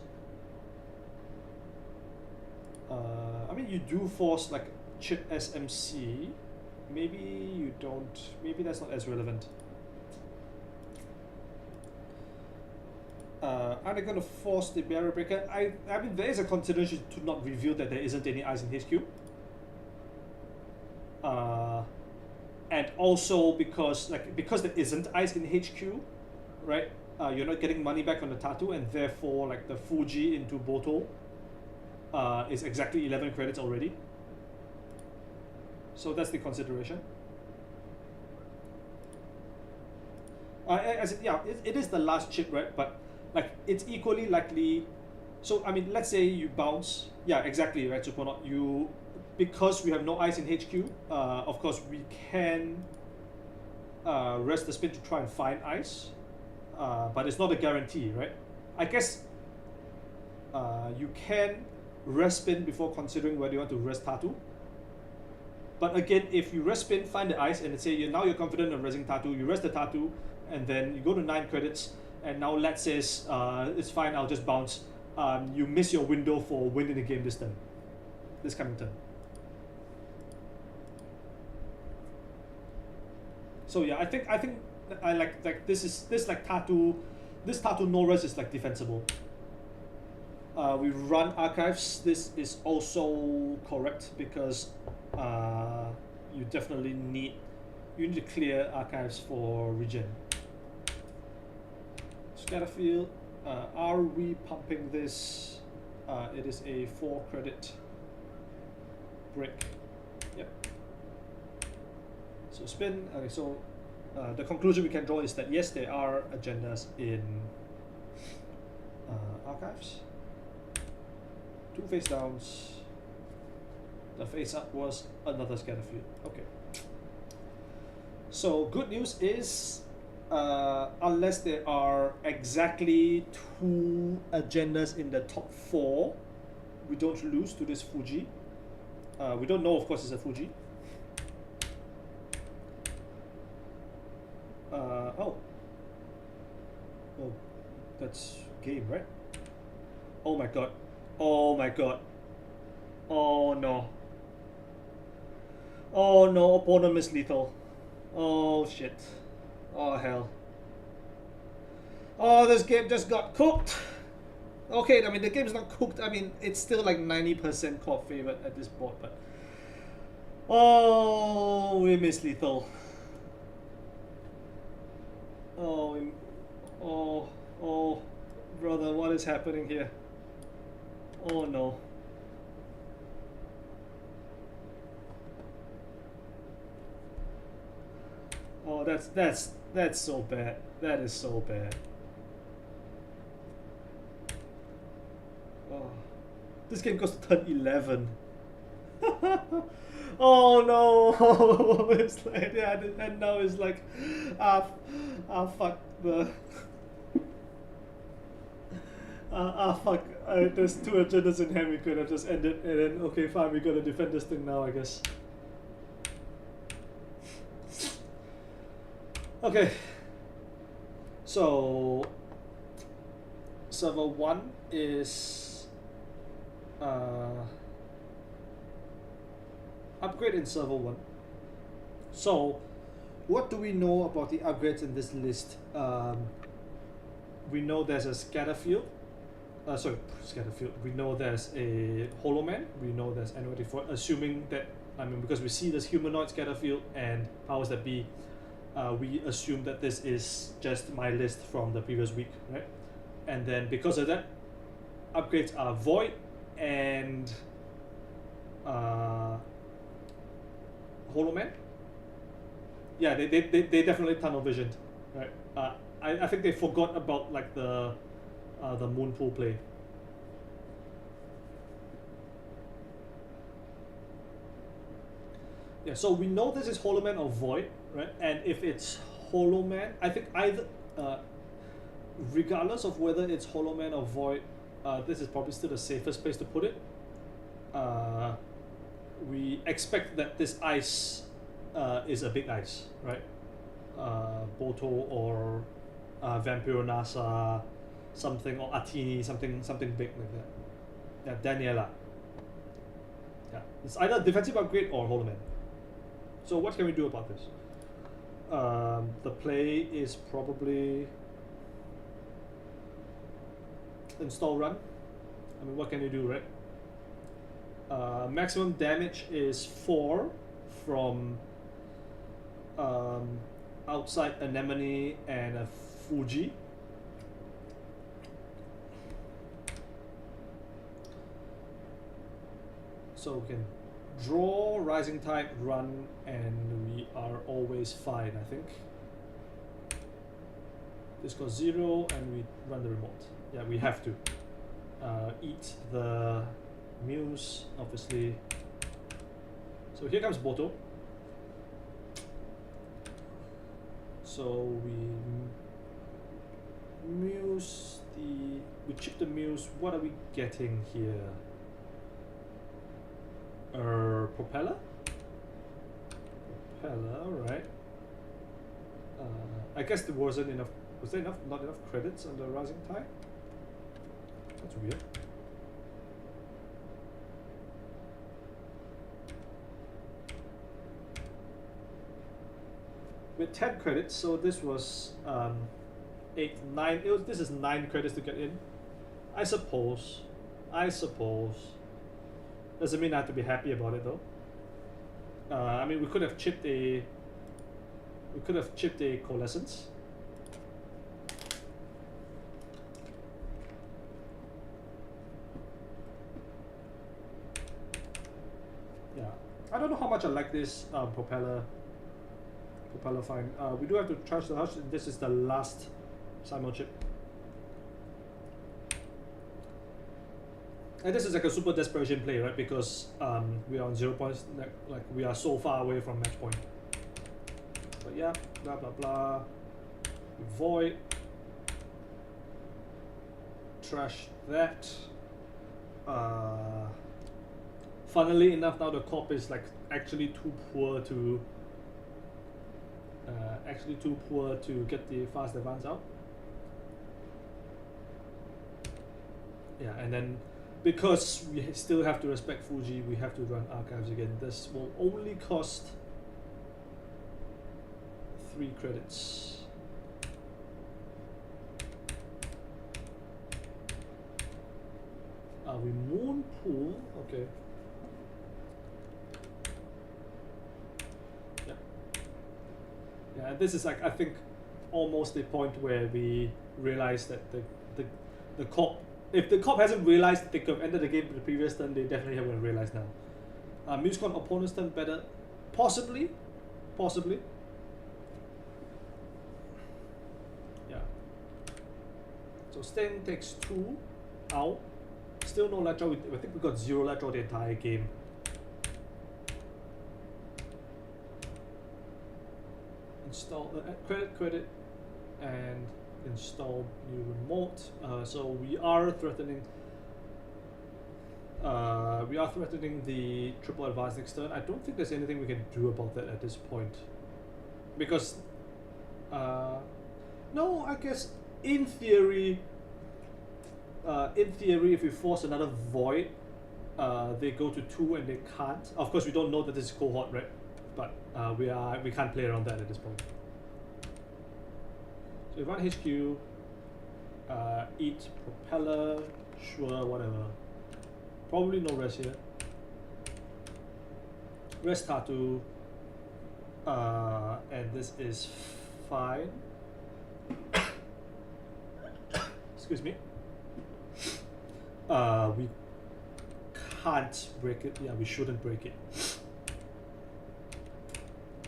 I mean you do force like chip SMC, maybe you don't, maybe that's not as relevant. Are they going to force the barrier breaker? I mean there is a consideration to not reveal that there isn't any ice in HQ. And also because there isn't ice in HQ, right? You're not getting money back on the Tatu, and therefore like the Fuji into Boto is exactly 11 credits already. So that's the consideration. It is the last chip, right? But like it's equally likely. So I mean, let's say you bounce. Yeah, exactly, right, Supernaut. Because we have no ice in HQ, of course we can rest the spin to try and find ice, but it's not a guarantee, right? I guess you can rest spin before considering whether you want to rest Tatu. But again, if you rest spin, find the ice, and say now you're confident of resting Tatu, you rest the Tatu, and then you go to 9 credits, and now Let says it's fine, I'll just bounce. You miss your window for winning the game this turn, this coming turn. So yeah, I think I like this Tatu no res is like defensible. We run archives. This is also correct because you definitely need to clear archives for regen. Scatterfield, are we pumping this? It is a 4 credit break. Yep. So spin. Okay, so the conclusion we can draw is that yes, there are agendas in archives. 2 face downs. The face up was another Scatterfield. Okay. So good news is, unless there are exactly 2 agendas in the top 4, we don't lose to this Fuji. We don't know, of course, it's a Fuji. Oh, that's game, right? Oh my god. Oh my god. Oh no. Oh no, opponent is lethal. Oh shit. Oh hell. Oh, this game just got cooked. Okay, I mean the game's not cooked. I mean it's still like 90% core favorite at this board, but oh, we miss lethal. Oh, brother, what is happening here? Oh no. Oh, that's so bad. That is so bad. Oh. This game goes to turn 11. Oh no! It's like, yeah, and now it's like, fuck the. Fuck. There's 2 agendas in hand. We could have just ended, and then okay, fine. We gotta defend this thing now, I guess. Okay. So server 1 is upgrade in server 1. So what do we know about the upgrades in this list? We know there's a scatter field. Scatter field. We know there's a Hollow Man. We know there's N84. Assuming that, I mean, because we see this humanoid scatter field and powers that be, we assume that this is just my list from the previous week, right? And then because of that, upgrades are Void and Hollow Man. Yeah, they definitely tunnel visioned, right? I think they forgot about like the moon pool play. Yeah, so we know this is Hollow Man or Void, right? And if it's Hollow Man, I think either, regardless of whether it's Hollow Man or Void, this is probably still the safest place to put it. We expect that this ice is a big ice, right? Boto or Vampiro Nasa, something, or Atini, something big like that. Yeah, Daniela. Yeah, it's either defensive upgrade or Hollow Man. So what can we do about this? The play is probably install run. I mean, what can you do, right? Maximum damage is 4 from outside Anemone and a Fuji. So we can draw, Rising Tide, run, and we are always fine, I think. This goes 0 and we run the remote. Yeah, we have to. Eat the Muse, obviously. So here comes Boto. So we Muse the... We chip the Muse. What are we getting here? Propeller? Propeller, right. I guess there wasn't enough... Was there not enough credits on the Rising Tide? That's weird. With 10 credits, so this was 8, 9. This is 9 credits to get in. I suppose. Doesn't mean I have to be happy about it though. I mean, we could have chipped a Coalescence. Yeah, I don't know how much I like this propeller find. We do have to charge the hush. This is the last Simon chip. And this is like a super desperation play, right? Because we are on 0 points, like we are so far away from match point. But yeah, blah blah blah. Void. Trash that. Funnily enough, now the corp is like actually too poor to get the fast advance out. Yeah, and then because we still have to respect Fuji, we have to run archives again. This will only cost 3 credits. We moon pool, okay. Yeah. Yeah, this is like, I think, almost the point where we realize that the corp, if the corp hasn't realized that they could have ended the game in the previous turn, they definitely haven't realized now. Muscon opponent's turn better, possibly. Yeah. So Sting takes 2 out. Still no lat draw. I think we got 0 lat draw the entire game. Install credit, and install new remote. So we are threatening. We are threatening the triple advance next turn. I don't think there's anything we can do about that at this point, because no, I guess in theory, if we force another void, they go to 2 and they can't. Of course, we don't know that this is cohort, right? But we can't play around that at this point. So we run HQ, eat propeller, sure, whatever. Probably no rest here. Rest Tattoo, and this is fine. Excuse me. We can't break it. Yeah, we shouldn't break it.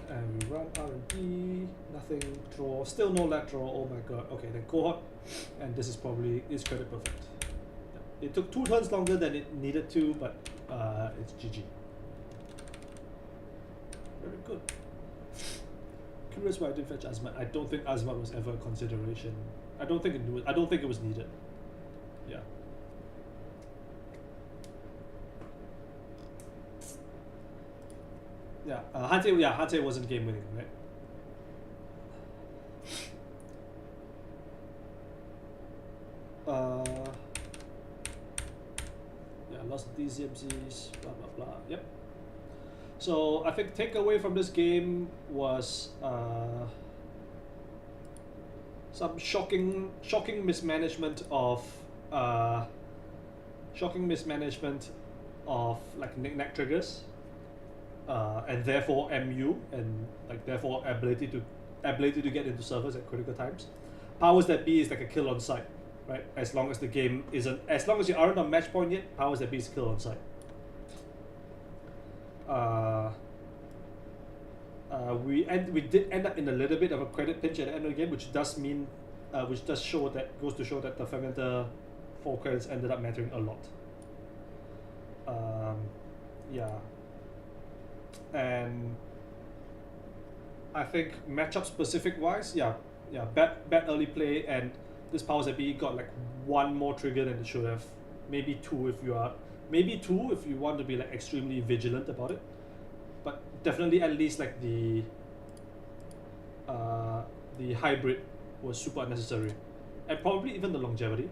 And we run R&D, nothing, draw, still no lat draw, oh my god. Okay, then cohort, and this is probably, is credit perfect. Yeah. It took 2 turns longer than it needed to, but it's GG. Very good. Curious why I didn't fetch Azmat. I don't think Azmat was ever a consideration. I don't think it was needed. Yeah. Yeah, Hante wasn't game winning, right? Yeah, lost these ZMCs, blah blah blah. Yep. So I think takeaway from this game was some shocking mismanagement of like knick-knack triggers. And therefore MU and like therefore ability to get into servers at critical times. Powers that be is like a kill on sight, right? As long as the game isn't, as long as you aren't on match point yet, powers that be is kill on sight. We did end up in a little bit of a credit pinch at the end of the game, which does mean, goes to show that the fermenter 4 credits ended up mattering a lot. Yeah. And I think matchup specific wise, bad early play, and this powers that be got like 1 more trigger than it should have. Maybe 2 if you want to be like extremely vigilant about it. But definitely at least like the hybrid was super unnecessary. And probably even the longevity.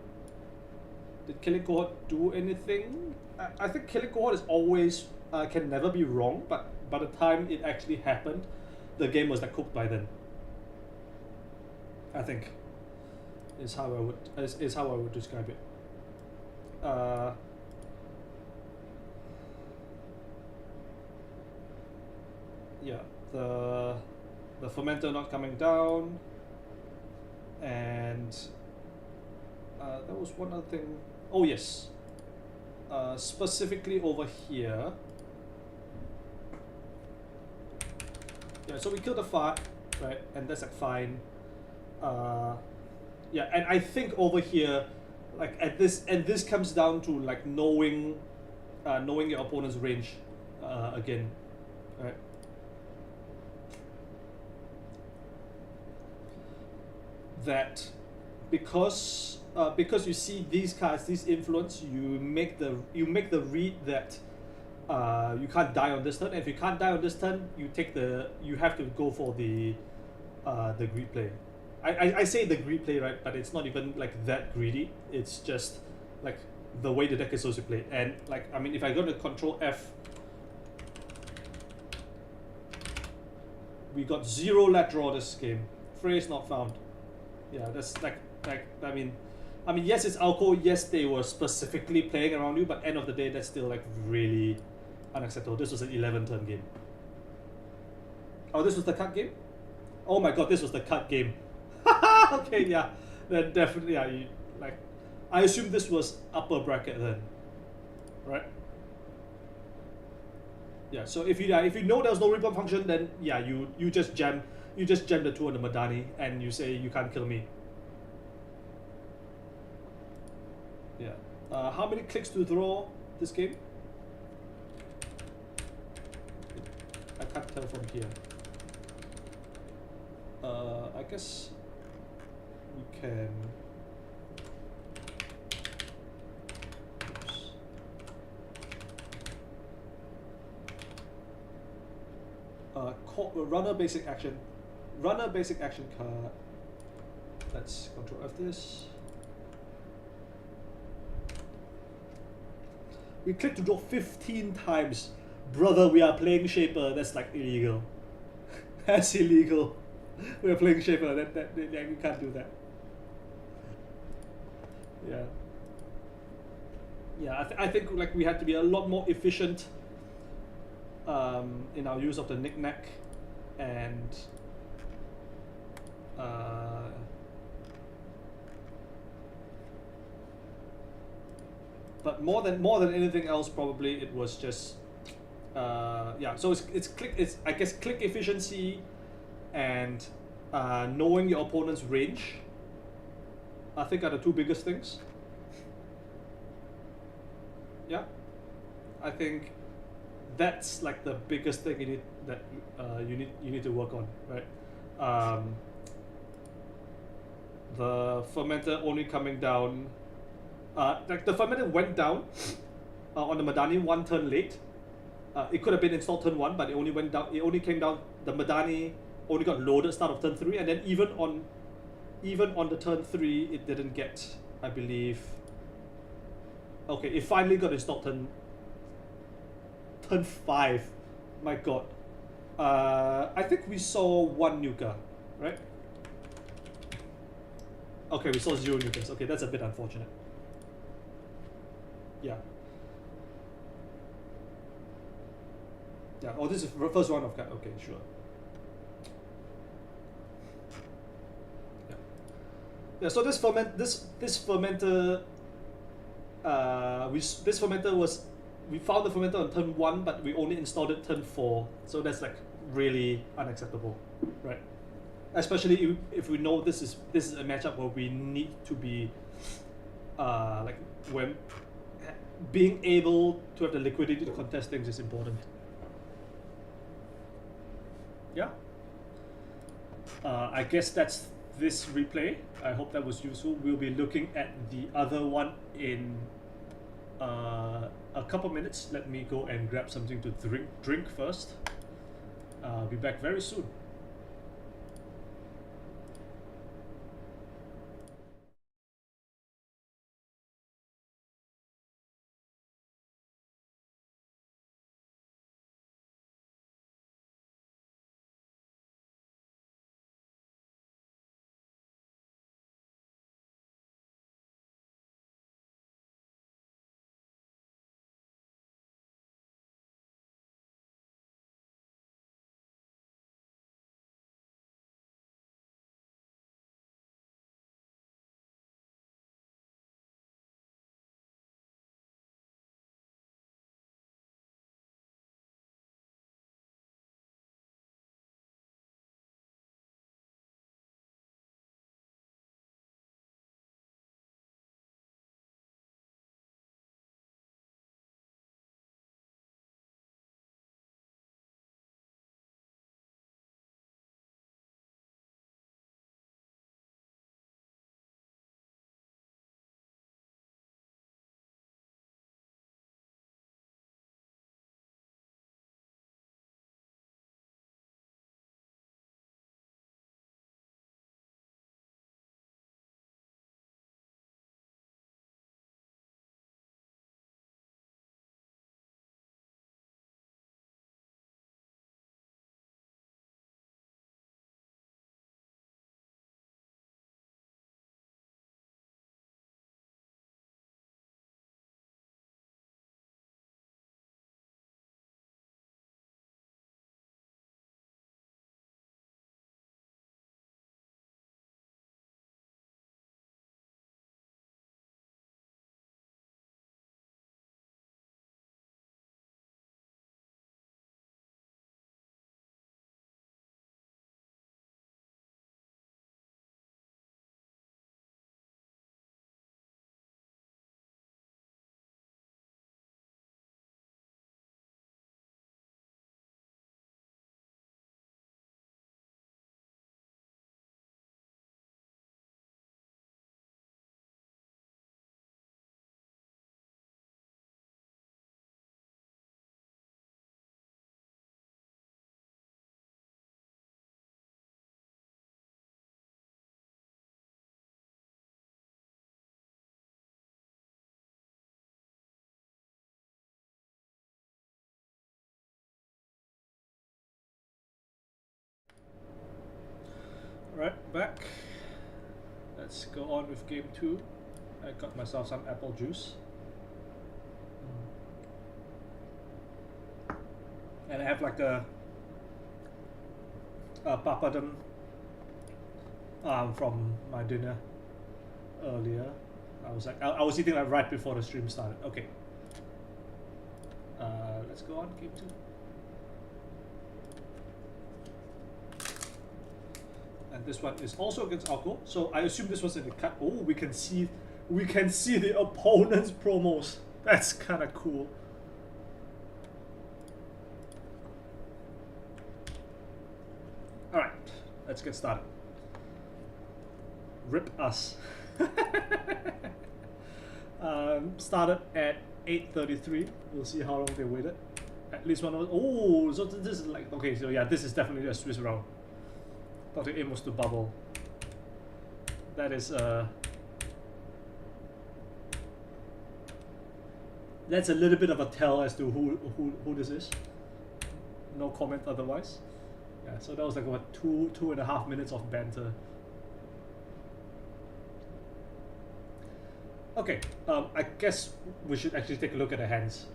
Did Killing Cohort do anything? I think Killing Cohort is always can never be wrong, but by the time it actually happened, the game was like cooked by then. I think is how I would describe it. Yeah, the fermenter not coming down, and there was one other thing. Oh yes, specifically over here. Yeah, so we killed the fart, right? And that's like fine. Yeah, and I think over here, like this comes down to like knowing your opponent's range, again, right? That because you see these cards, this influence, you make the read that you can't die on this turn. And if you can't die on this turn, you have to go for the greed play. I say the greed play, right? But it's not even like that greedy. It's just like the way the deck is supposed to play. And like, I mean, if I go to Control F, we got 0 lat draw this game. Phrase not found. Yeah, that's like I mean, yes, it's alco. Yes, they were specifically playing around you, but end of the day, that's still like really unacceptable. This was an 11-turn game. Oh, this was the cut game? Oh my god, this was the cut game. Okay, yeah. Then definitely, yeah, I assume this was upper bracket then. Right? Yeah, so if you know there was no rebound function, then yeah, you just jam the 2 on the Madani and you say you can't kill me. Yeah. How many clicks to draw this game? I can't tell from here. I guess we can. Oops. Runner basic action. Runner basic action card. Let's control F this. We click to draw 15 times. Brother, we are playing Shaper. That's like illegal. That's illegal. We are playing Shaper. Yeah, we can't do that. Yeah. Yeah, I think like we had to be a lot more efficient in our use of the knick-knack and but more than anything else, probably it was just yeah. So it's I guess click efficiency and knowing your opponent's range. I think are the two biggest things. Yeah, I think that's like the biggest thing you need to work on, right? The fermenter only coming down. Like the fermenter went down on the Madani one turn late. It could have been installed turn one, but it only went down. It only came down. The Madani only got loaded start of turn three, and then even on the turn three, it didn't get. I believe. Okay, it finally got installed turn five. My God. I think we saw one nuka, right? Okay, we saw 0 nukas. Okay, that's a bit unfortunate. Yeah. Yeah. Oh, this is first round of cat. Okay, sure. Yeah. Yeah. So this fermenter. This fermenter was. We found the fermenter on turn one, but we only installed it turn four. So that's like really unacceptable, right? Especially if we know this is a matchup where we need to be like when being able to have the liquidity to contest things is important. Yeah. I guess that's this replay. I hope that was useful. We'll be looking at the other one in a couple minutes. Let me go and grab something to drink first. I'll be back very soon. Right, back. Let's go on with game 2. I got myself some apple juice. And I have like a papadum from my dinner earlier. I was eating like right before the stream started. Okay. Let's go on game 2. And this one is also against Alco. So I assume this was in the cut. Oh, we can see the opponent's promos. That's kind of cool. All right, let's get started. Rip us. Started at 8:33. We'll see how long they waited. At least one of. Oh, so this is like okay. So yeah, this is definitely a Swiss round. Thought the aim was to bubble. That is that's a little bit of a tell as to who this is. No comment otherwise. Yeah, so that was like what 2.5 minutes of banter. Okay, I guess we should actually take a look at the hands.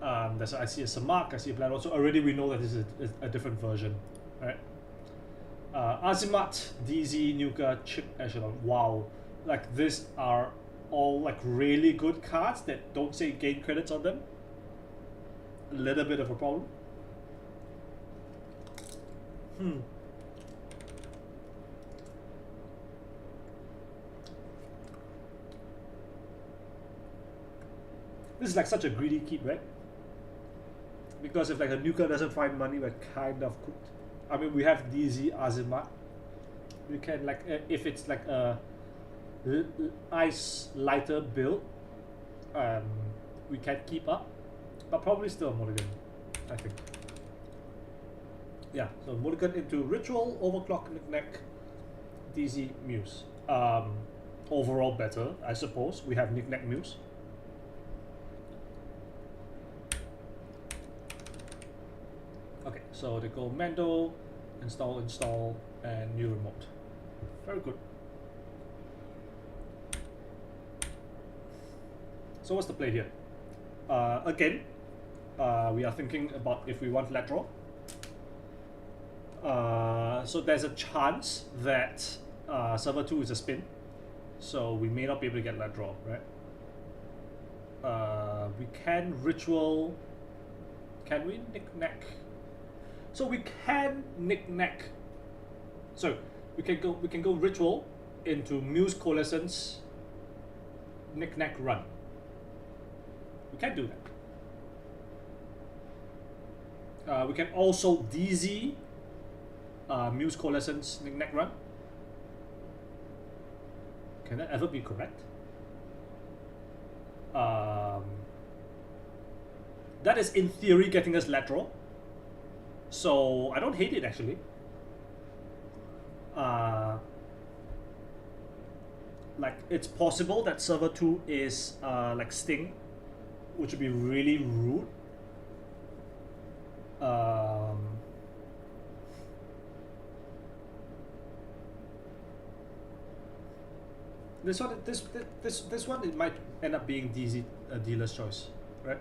I see a Samak, I see a Blador, so already we know that this is a different version, right? Azimat, DZ, Nuka, Chip, Echelon. Wow, like these are all like really good cards that don't say gain credits on them. A little bit of a problem. This is like such a greedy keep, right? Because if like a Nuka doesn't find money, we're kind of cooked. I mean, we have DZ Azimat. We can like if it's like a ice lighter build, we can keep up, but probably still a mulligan, I think. Yeah, so mulligan into Ritual, Overclock, Knick-Knack, DZ, Muse. Overall better, I suppose. We have Knick-Knack, Muse. Okay, so they go Mando, install, and new remote. Very good. So what's the play here? Again, we are thinking about if we want lat draw. So there's a chance that server 2 is a spin, so we may not be able to get lat draw, right? We can ritual. Can we Knick-Knack? So we can Knick-Knack. So we can go ritual into Muse Coalescence, Knick-Knack run. We can do that. We can also DZ Muse Coalescence, Knick-Knack run. Can that ever be correct? That is in theory getting us lat draw. So I don't hate it actually. Like it's possible that server 2 is like Sting, which would be really rude. This one it might end up being DZ dealer's choice, right?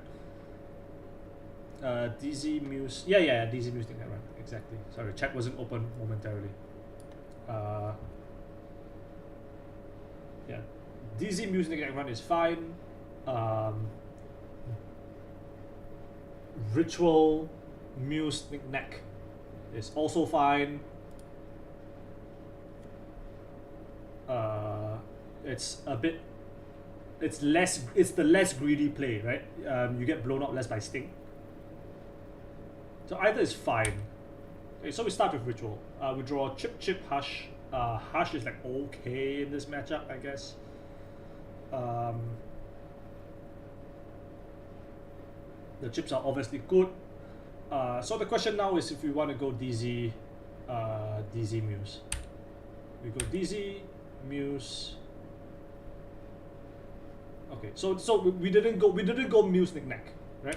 DZ Muse, yeah, DZ Muse thing, right? Exactly. Sorry, chat wasn't open momentarily. Yeah, DZ Muse Knick-Knack run is fine. Ritual Muse Knick-Knack is also fine. It's a bit. It's the less greedy play, right? You get blown out less by Sting. So either is fine. Okay, so we start with Ritual. We draw Chip, Hush. Hush is like okay in this matchup, I guess. The chips are obviously good. So the question now is if we want to go DZ Muse. We go DZ Muse. Okay, so we didn't go Muse Knick-Knack, right?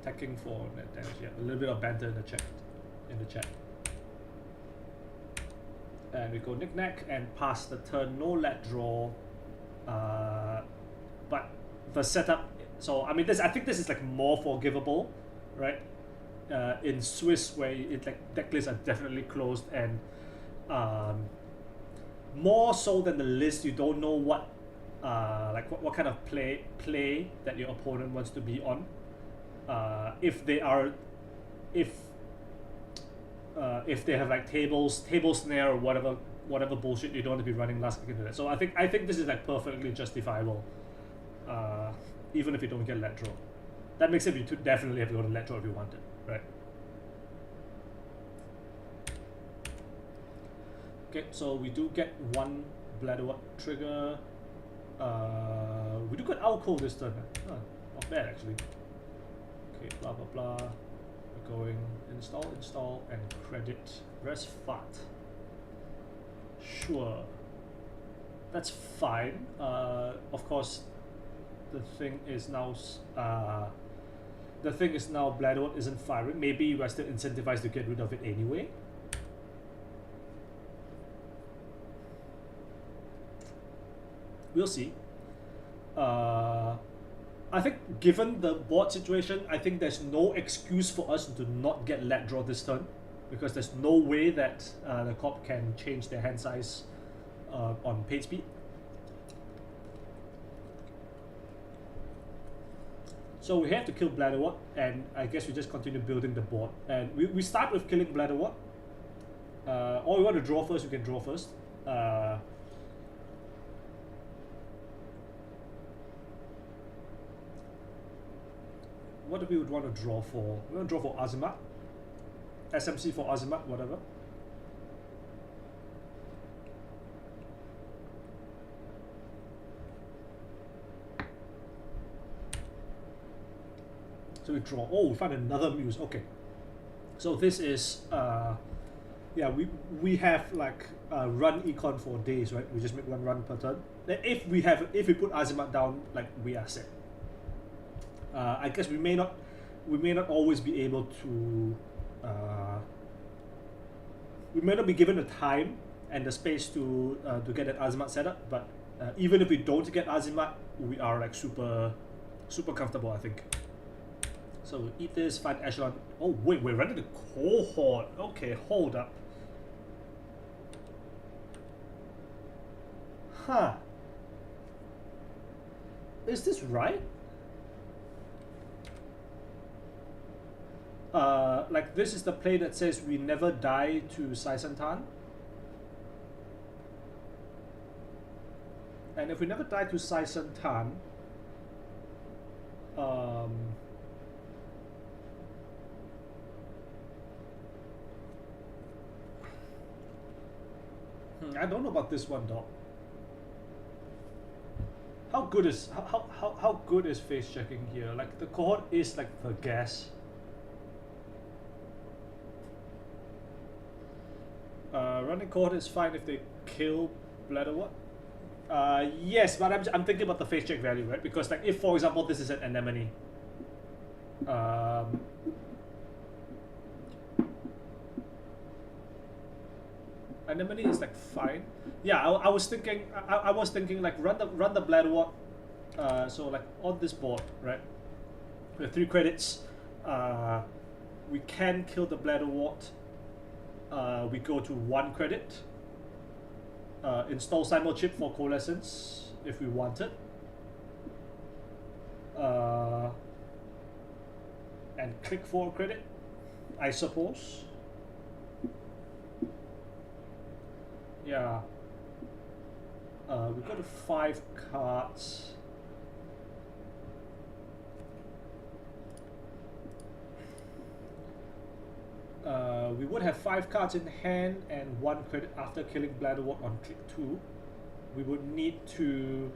attacking for net damage. Yeah, a little bit of banter in the chat. And we go knick-knack and pass the turn, no let draw. But the setup, so I mean, I think this is like more forgivable, right? In Swiss, where it like deck lists are definitely closed, and more so than the list, you don't know what what kind of play that your opponent wants to be on. If they have like table snare or whatever bullshit, you don't want to be running last click into that. So I think this is like perfectly justifiable, even if you don't get let draw. That makes it you definitely have to go to let draw if you want it, right? Okay, so we do get one Bladderwort trigger. We do get Alco this turn. Not bad actually. Okay, blah blah blah. We're going install, and credit. Res fat. Sure. That's fine. Of course, the thing is now Bladderwort isn't firing. Maybe you are still incentivized to get rid of it anyway. We'll see. I think given the board situation, I think there's no excuse for us to not get let draw this turn, because there's no way that the corp can change their hand size on paid speed. So we have to kill Bladderwort, and I guess we just continue building the board. And we start with killing Bladderwort. Or we want to draw first, we can draw first. What do we would want to draw for? We want to draw for Azimat. SMC for Azimat, whatever. So we draw. Oh, we find another muse. Okay. So this is yeah, we have like run econ for days, right? We just make one run per turn. Then if we put Azimat down, like we are set. I guess we may not always be able to we may not be given the time and the space to get an Azimat set up, but even if we don't get Azimat, we are like super comfortable, I think. So we eat this, find Echelon. Oh wait, we're running the cohort. Okay, hold up. Huh. Is this right? Like this is the play that says we never die to Sai Santan. And if we never die to Sai Santan, I don't know about this one, dog. How good is face checking here? Like the cohort is like the gas. Running cohort is fine if they kill Bladderwort. Yes, but I'm thinking about the face check value, right? Because like if for example this is an anemone, anemone is like fine. Yeah, I was thinking like run the Bladderwort. So like on this board, right? We have 3 credits. We can kill the Bladderwort. We go to 1 credit. Install Simul chip for coalescence if we want it. And click for a credit, I suppose. Yeah. We go to 5 cards. We would have 5 cards in hand and 1 credit after killing Bladderwort on click 2. We would need to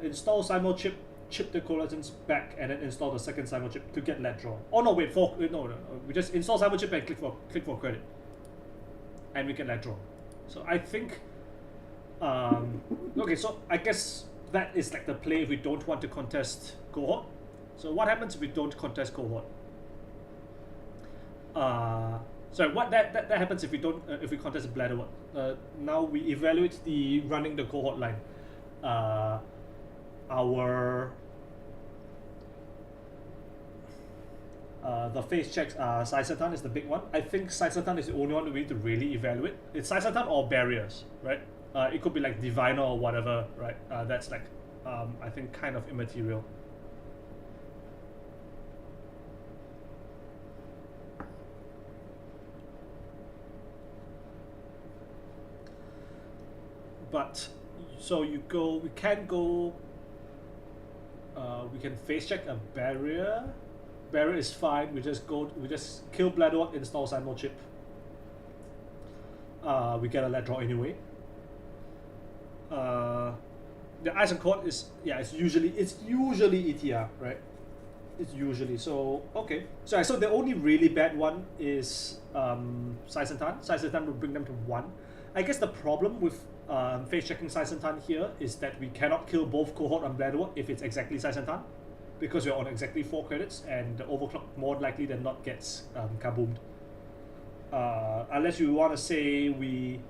install Simul chip, chip the coalescence back, and then install the second Simul chip to get let draw. Oh no, wait, no. We just install Simul chip and click for credit, and we get let draw. So I think, okay, so I guess that is like the play if we don't want to contest cohort. So what happens if we don't contest cohort? Sorry, what that happens if we don't if we contest bladder what? Now we evaluate the running the cohort line. Our the phase checks are Saisatan is the big one. I think Saisatan is the only one we need to really evaluate. It's Saisatan or barriers, right? It could be like diviner or whatever, right? That's like I think kind of immaterial. But so we can go. We can face check a barrier. Barrier is fine. We just kill Bladewalk, install Simul chip. We get a let draw anyway. The Ice and Court is it's usually ETR, right? It's usually so okay. So the only really bad one is Saisantan. Saisantan will bring them to 1. I guess the problem with face checking Saisantan here is that we cannot kill both cohort and Bladewalk if it's exactly Saisantan, because we're on exactly 4 credits and the overclock more likely than not gets kaboomed. Unless you want to say we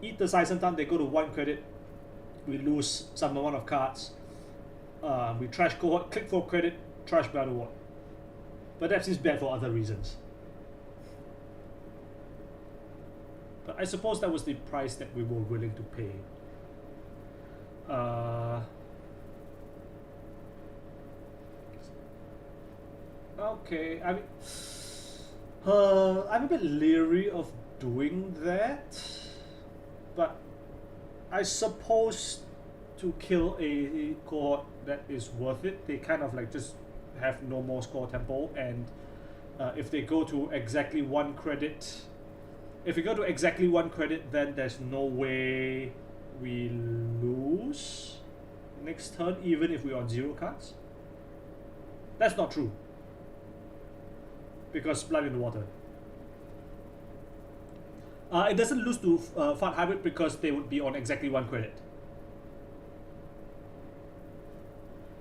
eat the Saisantan, they go to 1 credit, we lose some amount of cards, we trash cohort, click for credit, trash Bladewalk. But that seems bad for other reasons. But I suppose that was the price that we were willing to pay. Okay, I mean, I'm a bit leery of doing that, but I suppose to kill a cohort that is worth it, they kind of like just have no more score tempo, and if they go to exactly 1 credit, if we go to exactly 1 credit, then there's no way we lose next turn, even if we're on 0 cards. That's not true, because Blood in the Water. It doesn't lose to Fart Hybrid because they would be on exactly 1 credit.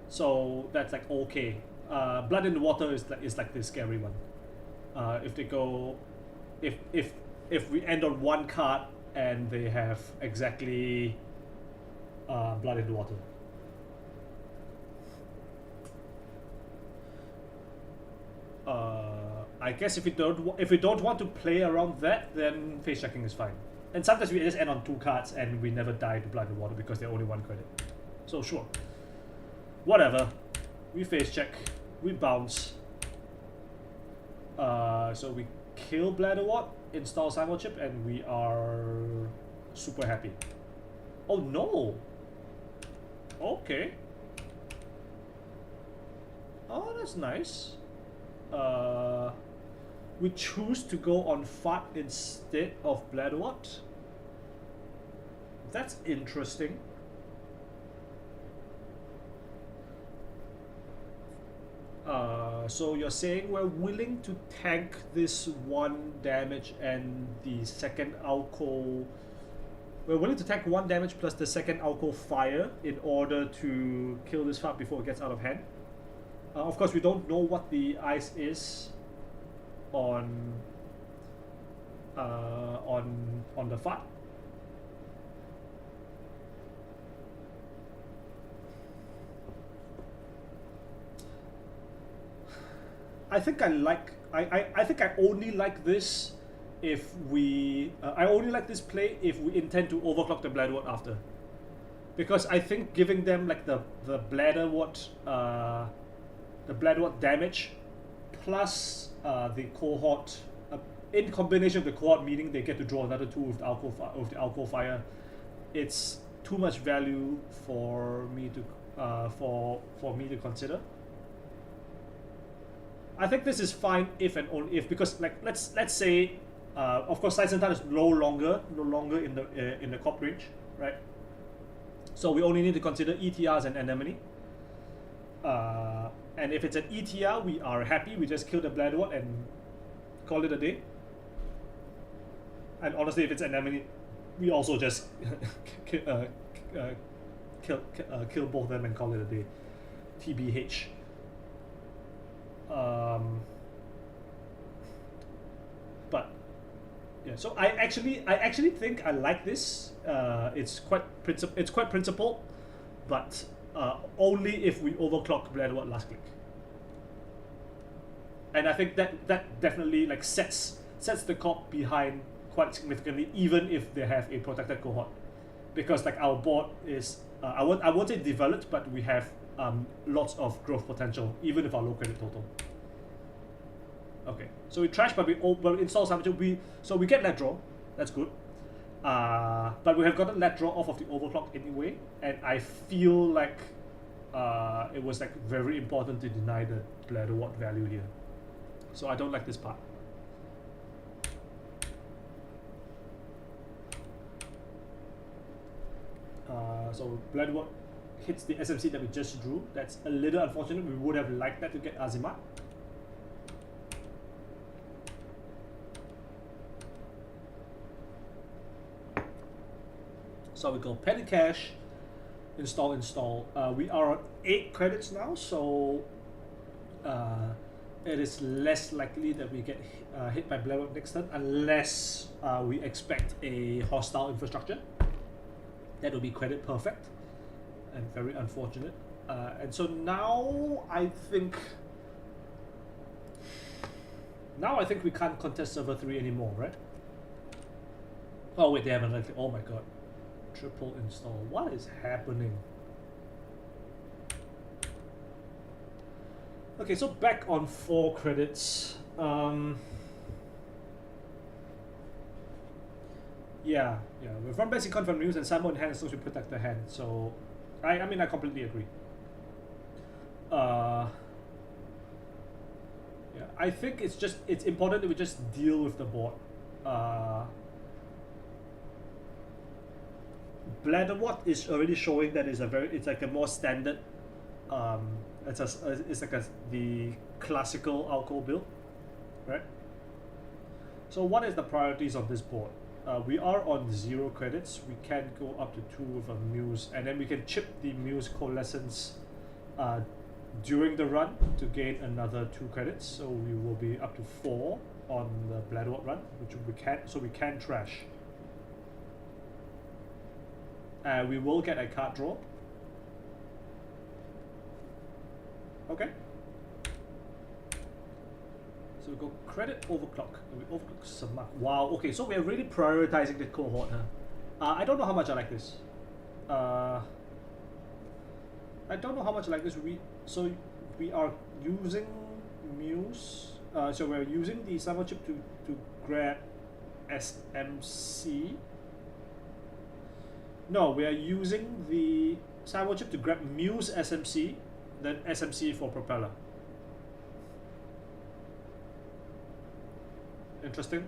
So that's like okay. Blood in the Water is like the scary one. If they go, if we end on 1 card and they have exactly Blood in the Water. I guess if we don't want to play around that, then face checking is fine. And sometimes we just end on 2 cards and we never die to Blood in the Water because they're only 1 credit. So sure, whatever. We face check, we bounce. So we kill Bladewalk, install Simul chip, and we are super happy. Oh no! Okay. Oh, that's nice. We choose to go on Fart instead of Bladewalk. That's interesting. So you're saying we're willing to tank this 1 damage and the second Alco. We're willing to tank 1 damage plus the second Alco fire in order to kill this Fart before it gets out of hand. Of course, we don't know what the ice is on the Fart. I think I think I only like this if we I only like this play if we intend to overclock the Bladewort after, because I think giving them like the Bladewort damage plus the cohort in combination with the cohort, meaning they get to draw another 2 with the Alco Fire, it's too much value for me to for me to consider. I think this is fine if and only if, because like let's say of course Saisentan is no longer in the cop range, right? So we only need to consider ETRs and Anemone. And if it's an ETR, we are happy. We just kill the Bladewort and call it a day. And honestly, if it's Anemone, we also just kill both of them and call it a day. TBH. But yeah, so I actually think I like this. It's quite principled, but only if we overclock Bladeward last click. And I think that definitely like sets the corp behind quite significantly, even if they have a protected cohort, because like our board is I won't say developed, but we have lots of growth potential even with our low credit total. Okay, so we trash, but we install something. We get let draw. That's good. But we have gotten let draw off of the overclock anyway, and I feel like it was like very important to deny the Bladeward value here. So I don't like this part. So Bladeward hits the SMC that we just drew. That's a little unfortunate. We would have liked that to get Azimat. So we go petty cash, install. We are on 8 credits now, so it is less likely that we get hit by Bladeward next turn unless we expect a hostile infrastructure. That will be credit perfect and very unfortunate. And so now I think we can't contest server 3 anymore, right? Oh wait, they haven't like, oh my god. Triple install. What is happening? Okay, so back on 4 credits. Yeah. With run basic confirm news and Simon in hand as long as we protect the hand. So I mean I completely agree. Yeah, I think it's important that we just deal with the board. Bladeward is already showing that it's like a more standard it's like the classical alcohol build, right? So what is the priorities of this board? We are on 0 credits. We can go up to 2 with a Muse, and then we can chip the Muse Coalescence during the run to gain another 2 credits. So we will be up to 4 on the Bladeward run, which we can trash. We will get a card draw. Okay. So we go credit overclock. And we overclock Samak. Wow, okay, so we're really prioritizing the cohort, huh? I don't know how much I like this. I don't know how much I like this. We are using Muse. So we're using the Summer chip to grab SMC. No, we are using the Cyber chip to grab Muse SMC, then SMC for Propeller. Interesting.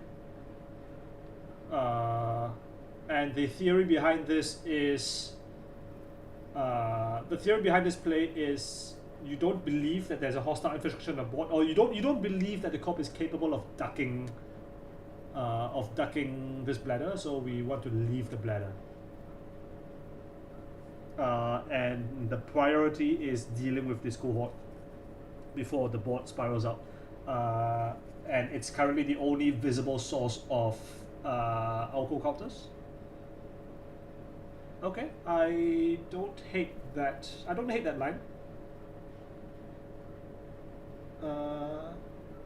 And the theory behind this is the theory behind this play is you don't believe that there's a hostile infrastructure on the board, or you don't believe that the corp is capable of ducking this bladder, so we want to leave the bladder. And the priority is dealing with this cohort before the board spirals out. And it's currently the only visible source of alcohol counters. Okay, I don't hate that line.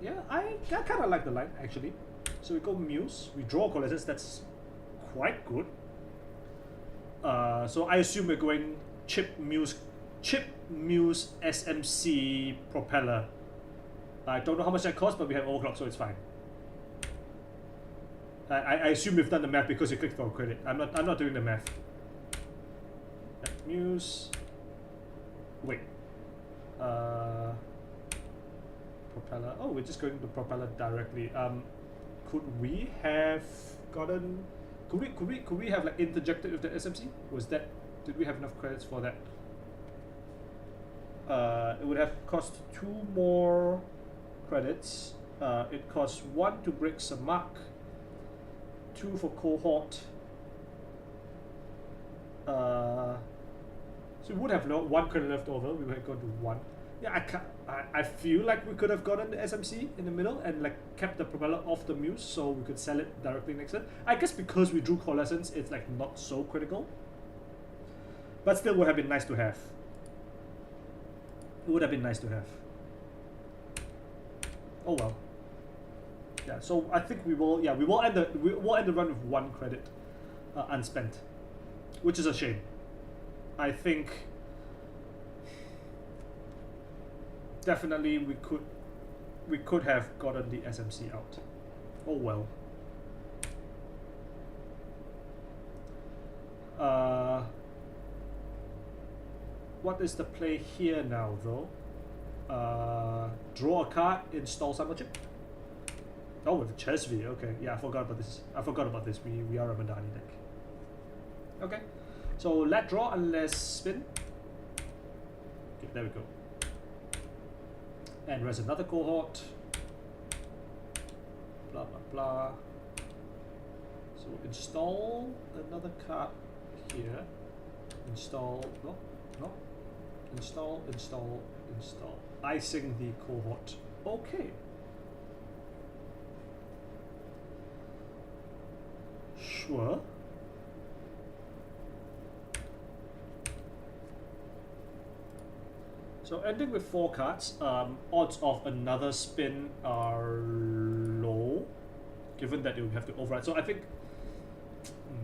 Yeah, I kind of like the line actually. So we go Muse, we draw Coalescence, that's quite good. So I assume we're going chip Muse SMC Propeller. I don't know how much that costs, but we have overclock, so it's fine. I assume we've done the math because you clicked for credit. I'm not doing the math. Muse. Wait. Propeller. Oh, we're just going to Propeller directly. Could we have gotten? Could we have like interjected with the SMC? Did we have enough credits for that? It would have cost 2 more credits. It costs 1 to break Samak, 2 for cohort. So we would have 1 credit left over. We would have gone to 1. Yeah, I feel like we could have gotten the SMC in the middle and like kept the propeller off the Muse so we could sell it directly next turn. I guess because we drew Coalescence, it's like not so critical. But still would have been nice to have. It would have been nice to have. Oh well. Yeah, so I think we will end the run with 1 credit unspent. Which is a shame. I think definitely we could have gotten the SMC out. Oh well. What is the play here now though? Draw a card, install Cyber Chip. Oh, with Chesvi, okay. Yeah, I forgot about this. We are a Madani deck. Okay. So let draw unless spin. Okay, there we go. And there's another cohort. Blah blah blah. So install another card here. Install install. Icing the cohort. Okay. Sure. So ending with 4 cards, odds of another spin are low, given that you have to override. So I think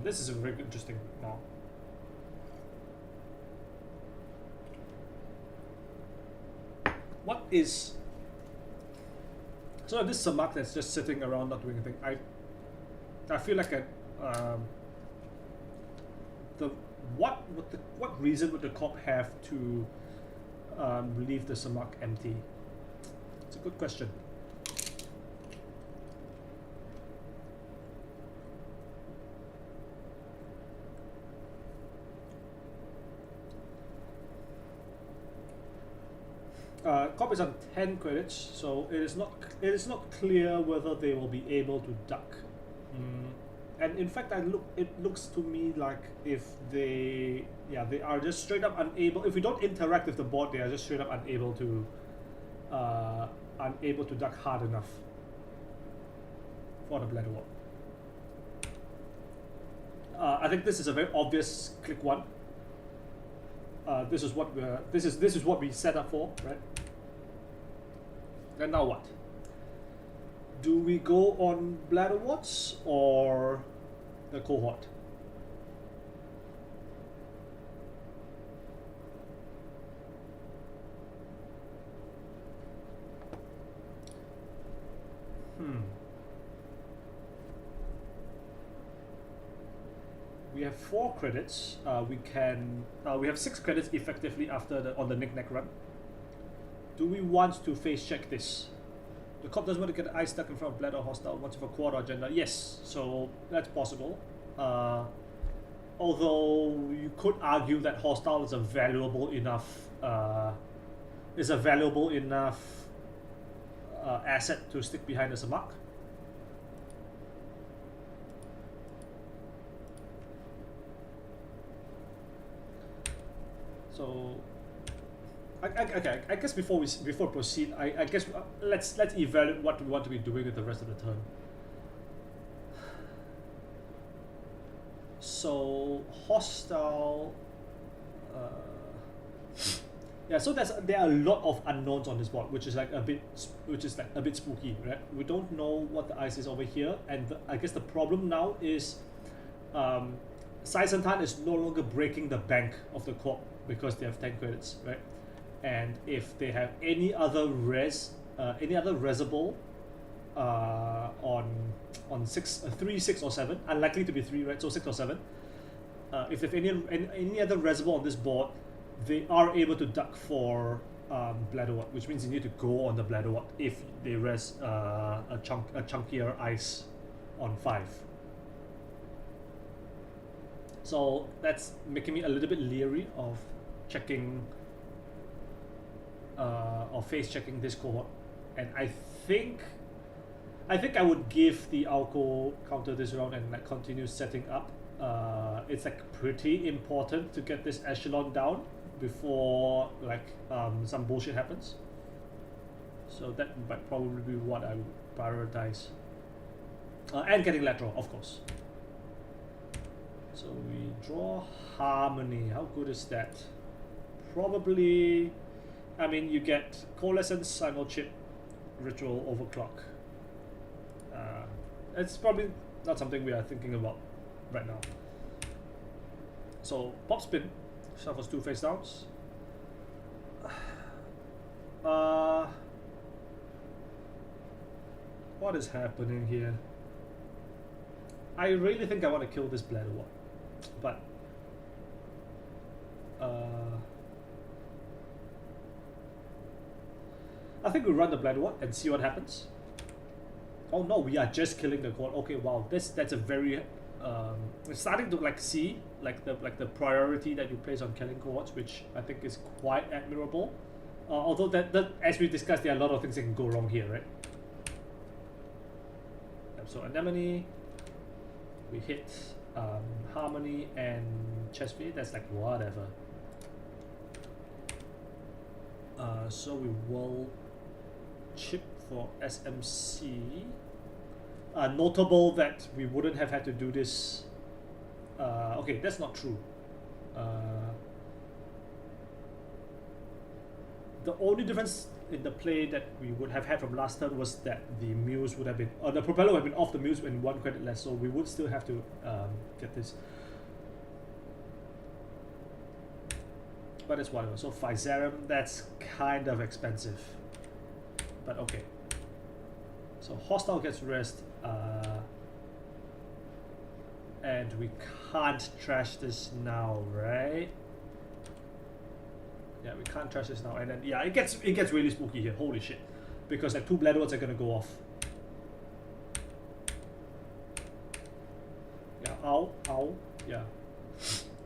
this is a very interesting now. What is so this Samak that's just sitting around not doing anything? I feel like what reason would the cop have to leave the Samak empty? It's a good question. Cop is on 10 credits, so it is not clear whether they will be able to duck. And in fact, it looks to me like if they are just straight up unable. If we don't interact with the board, they are just straight up unable to duck hard enough for the Bladderwort. I think this is a very obvious click one. This is what we set up for, right? Then now what? Do we go on Bladderworts or the cohort? We have 4 credits. We have 6 credits effectively after on the knick-knack run. Do we want to face check this? The cop doesn't want to get ice stuck in front of Bladder hostile once with a quad agenda. Yes, so that's possible. Although you could argue that hostile is a valuable enough asset to stick behind the Samak. So I guess before proceed, I guess let's evaluate what we want to be doing with the rest of the turn. So hostile, yeah. So there are a lot of unknowns on this board, which is a bit spooky, right? We don't know what the ice is over here, and I guess the problem now is, Sai Santan is no longer breaking the bank of the corp because they have 10 credits, right? And if they have any other resable on 3, 6, or 7, unlikely to be 3, right? So 6 or 7. If they have any other resable on this board, they are able to duck for Bladderwort, which means you need to go on the Bladderwort if they res a chunkier ice on 5. So that's making me a little bit leery of checking or face checking this cohort, and I think I would give the Alco counter this round and like continue setting up. It's like pretty important to get this echelon down before like some bullshit happens. So that might probably be what I would prioritize. And getting lateral, of course. So we draw Harmony. How good is that? Probably, I mean, you get Coalescence, Sino-Chip, Ritual, Overclock. It's probably not something we are thinking about right now. So pop spin, shuffles 2 face downs. What is happening here? I really think I want to kill this Bladder Wart, but I think we run the Bladder Wart and see what happens. Oh no, we are just killing the core. Okay, wow, that's a very we're starting to like see like the priority that you place on killing cohorts, which I think is quite admirable. Although that as we discussed, there are a lot of things that can go wrong here, right? So Anemone, we hit Harmony and Chest Fade. That's like whatever. So we will chip for SMC. Notable that we wouldn't have had to do this. Okay, that's not true. The only difference in the play that we would have had from last turn was that the Muse would have been, the Propeller would have been off the Muse in 1 credit less, so we would still have to get this. But it's whatever. So Physarum, that's kind of expensive, but okay. So Hostile gets rest, and we can't trash this now, right? Yeah, we can't trash this now, and then yeah, it gets really spooky here. Holy shit, because like 2 Bladder Warts are gonna go off. Yeah, ow, ow, yeah,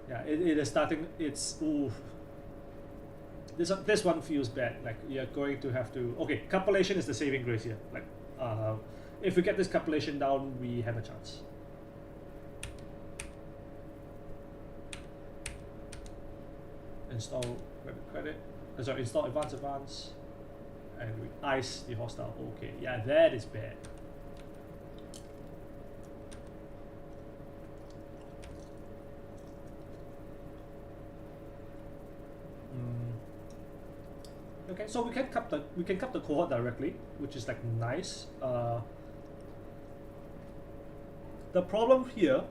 yeah. It is starting. It's ooh. This one feels bad. Like you're going to have to. Okay, Copulation is the saving grace here. Like, if we get this Copulation down, we have a chance. Install credit. Sorry, install advance, and we ice the hostile. Okay, yeah, that is bad. Okay, so we can cup the cohort directly, which is like nice. The problem here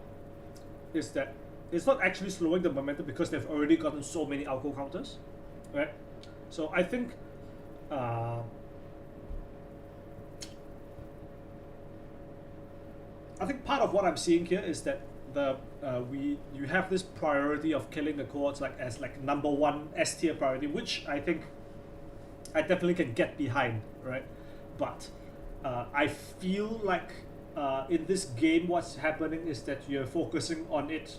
is that it's not actually slowing the momentum because they've already gotten so many alco counters, right? So I think part of what I'm seeing here is that you have this priority of killing the cohorts like as like #1 S tier priority, which I think I definitely can get behind, right? But I feel like in this game, what's happening is that you're focusing on it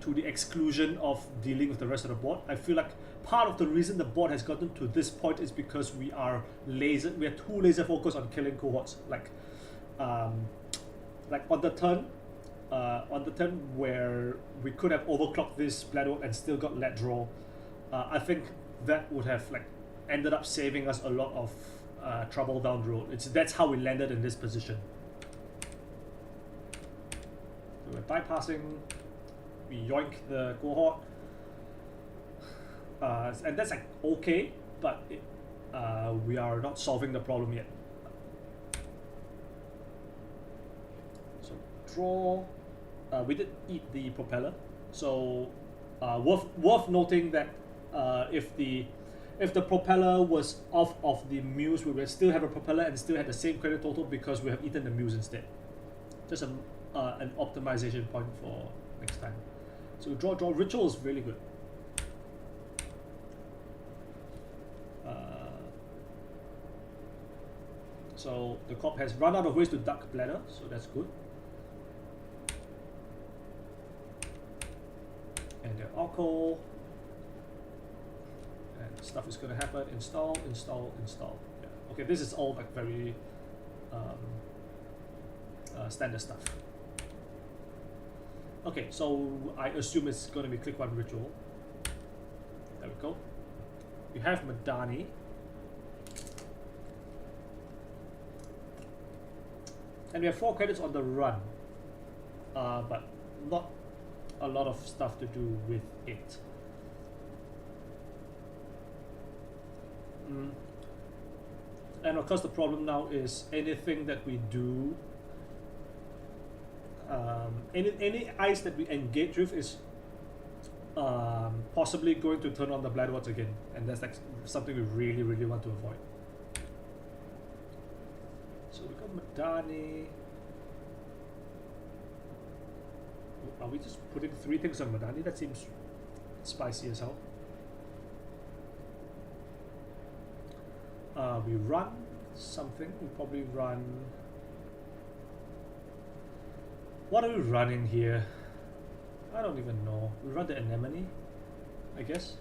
to the exclusion of dealing with the rest of the board. I feel like part of the reason the board has gotten to this point is because we are too laser focused on killing cohorts. Like on the turn where we could have overclocked this Bladder Wart and still got let draw, I think that would have like ended up saving us a lot of trouble down the road. That's how we landed in this position. So we're bypassing, we yoink the cohort, and that's like okay, but we are not solving the problem yet. So draw, we did eat the Propeller, so worth noting that if the Propeller was off of the Muse, we would still have a Propeller and still had the same credit total because we have eaten the Muse instead. Just an optimization point for next time. So draw. Ritual is really good. So the Corp has run out of ways to duck Bladder, so that's good. And their Orco. And stuff is going to happen. Install. Yeah. Okay, this is all like very standard stuff. Okay, so I assume it's going to be click 1 Ritual. There we go. We have Madani. And we have 4 credits on the run, but not a lot of stuff to do with it. And of course the problem now is anything that we do, any ice that we engage with is possibly going to turn on the bladderworts again, and that's like something we really want to avoid. So we got Madani. Are we just putting 3 things on Madani? That seems spicy as hell. We run something. We probably run. What are we running here? I don't even know. We run the anemone, I guess.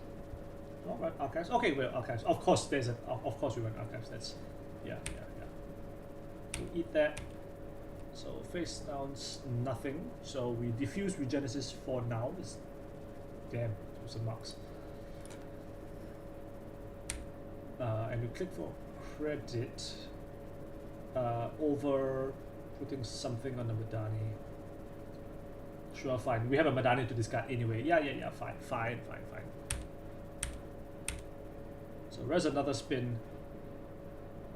No, right? Archives. Okay, well, archives. Of course, there's a. Of course, we run archives. That's, yeah. We eat that. So face down's nothing. So we diffuse Regenesis for now. It's, damn, some marks. And we click for credit over putting something on the Madani. Sure, fine. We have a Madani to discard anyway. Yeah, fine. So there's another spin.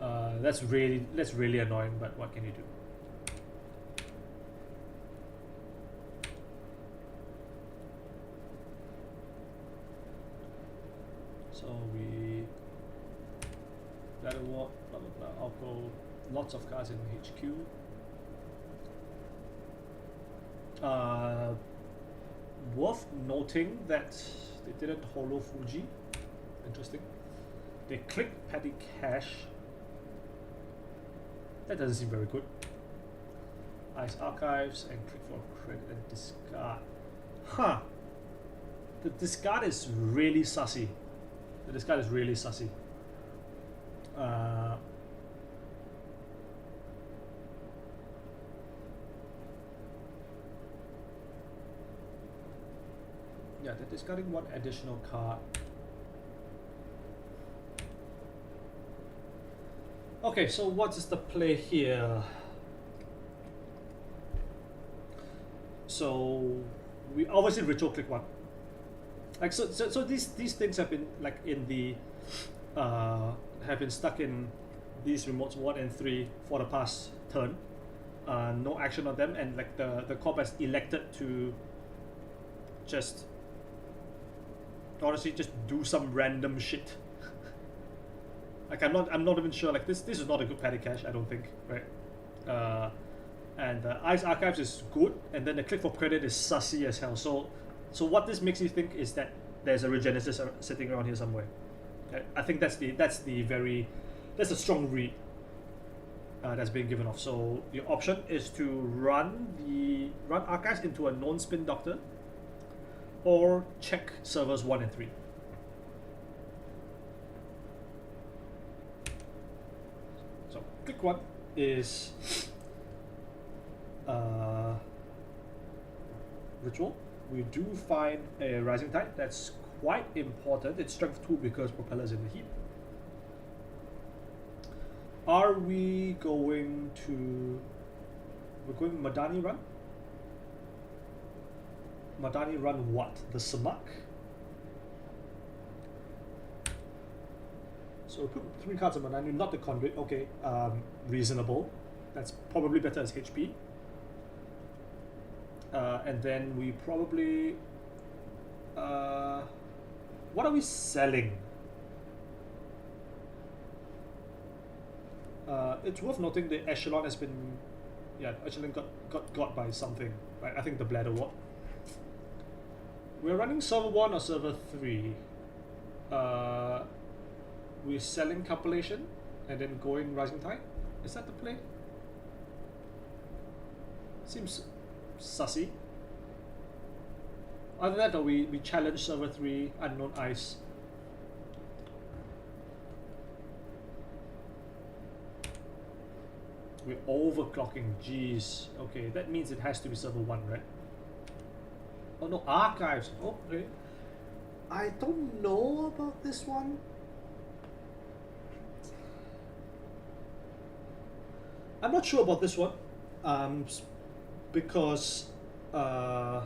That's really annoying, but what can you do? So we Ladder Walk, blah blah blah. I'll go lots of cards in HQ. Worth noting that they didn't holo Fuji. Interesting. They click Petty Cash. That doesn't seem very good. Ice Archives and click for credit and discard. Huh. The discard is really sussy. Yeah, they're discarding 1 additional card. Okay, so what is the play here? So we obviously ritual click 1. Like so these things have been like in the have been stuck in these remotes 1 and 3 for the past turn. No action on them, and like the corp has elected to just honestly just do some random shit. Like I'm not even sure. Like this is not a good petty cash, I don't think, right? And Ice Archives is good, and then the click for credit is sussy as hell. So what this makes you think is that there's a Regenesis sitting around here somewhere. Okay? I think that's a strong read that's being given off. So your option is to run Archives into a non-spin Doctor, or check servers 1 and 3. So click 1 is ritual. We do find a Rising Tide. That's quite important. It's strength 2 because Propeller's in the heap. Are we going to... We're going Madani run? Madani run what? The Samak? So we put 3 cards on Madani, not the Conduit. Okay, reasonable. That's probably better as HP. And then we probably... what are we selling? It's worth noting the Echelon has been... Yeah, Echelon got by something. Right? I think the Bladder Ward. We're running server 1 or server 3. We're selling Compilation and then going Rising Tide. Is that the play? Seems sussy. Other than that, we challenge server 3, Unknown Ice. We're overclocking, jeez. Okay, that means it has to be server 1, right? Oh no, Archives. Okay. I don't know about this one. I'm not sure about this one. Um, s- because uh,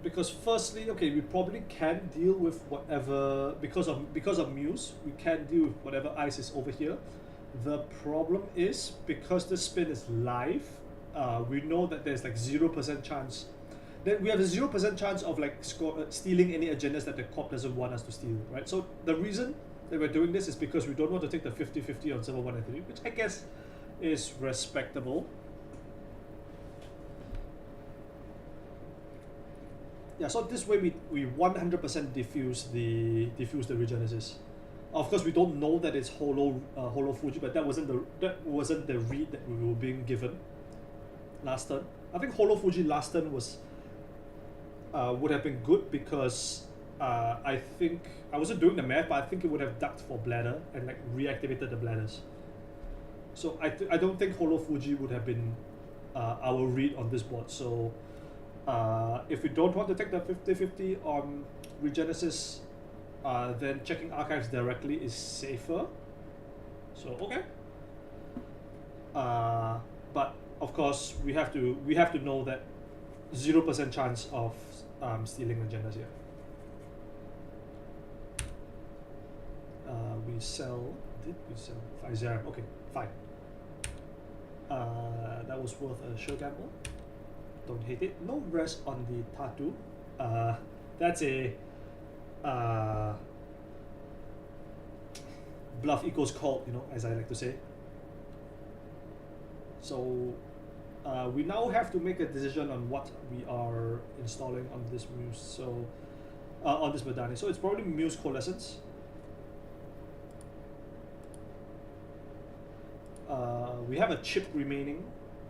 because firstly, okay, we probably can deal with whatever because of Muse, we can deal with whatever ice is over here. The problem is because the spin is live, we know that there's like 0% chance. Then we have a 0% chance of like stealing any agendas that the corp doesn't want us to steal, right? So the reason that we're doing this is because we don't want to take the 50-50 on server 1 and 3, which I guess is respectable. Yeah, so this way we 100% diffuse the regenesis. Of course, we don't know that it's holo Fuji, but that wasn't the read that we were being given last turn. I think holo Fuji last turn was would have been good because I think I wasn't doing the math, but I think it would have ducked for bladder and like reactivated the bladders. So I don't think holo Fuji would have been our read on this board. So if we don't want to take the 50-50 on regenesis, then checking archives directly is safer. So okay. But of course we have to know that 0% chance of stealing agendas here. We sell. Did we sell 5-0? Okay, fine. That was worth a sure gamble. Don't hate it. No rest on the tattoo. That's a bluff equals call, as I like to say. So we now have to make a decision on what we are installing on this Muse. So on this Medani. So it's probably Muse Coalescence. We have a chip remaining,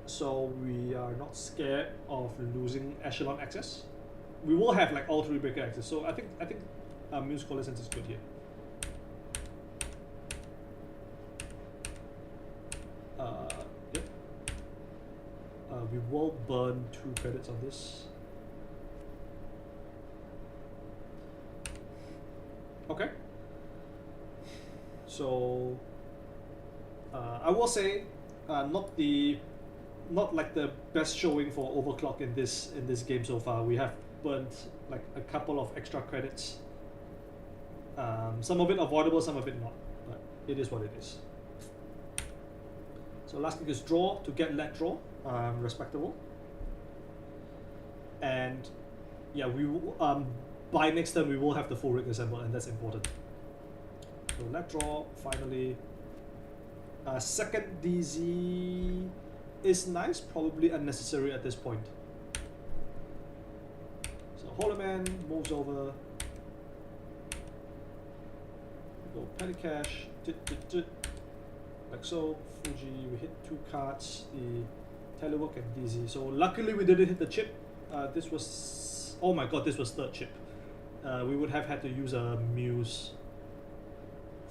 so we are not scared of losing echelon access. We will have like all 3 breaker access, so I think Muse Coalescence is good here. Yep. We will burn 2 credits on this. Okay. So I will say not like the best showing for overclock in this game so far. We have burnt like a couple of extra credits. Some of it avoidable, some of it not, but it is what it is. So last click is draw to get let draw, respectable. And yeah, we by next turn we will have the full rig assembled, and that's important. So let draw finally. Second DZ is nice, probably unnecessary at this point. So Holoman moves over. Go petty cash, like so. Fuji, we hit 2 cards, the telework and DZ. So luckily we didn't hit the chip. This was, oh my god, this was 3rd chip. We would have had to use a Muse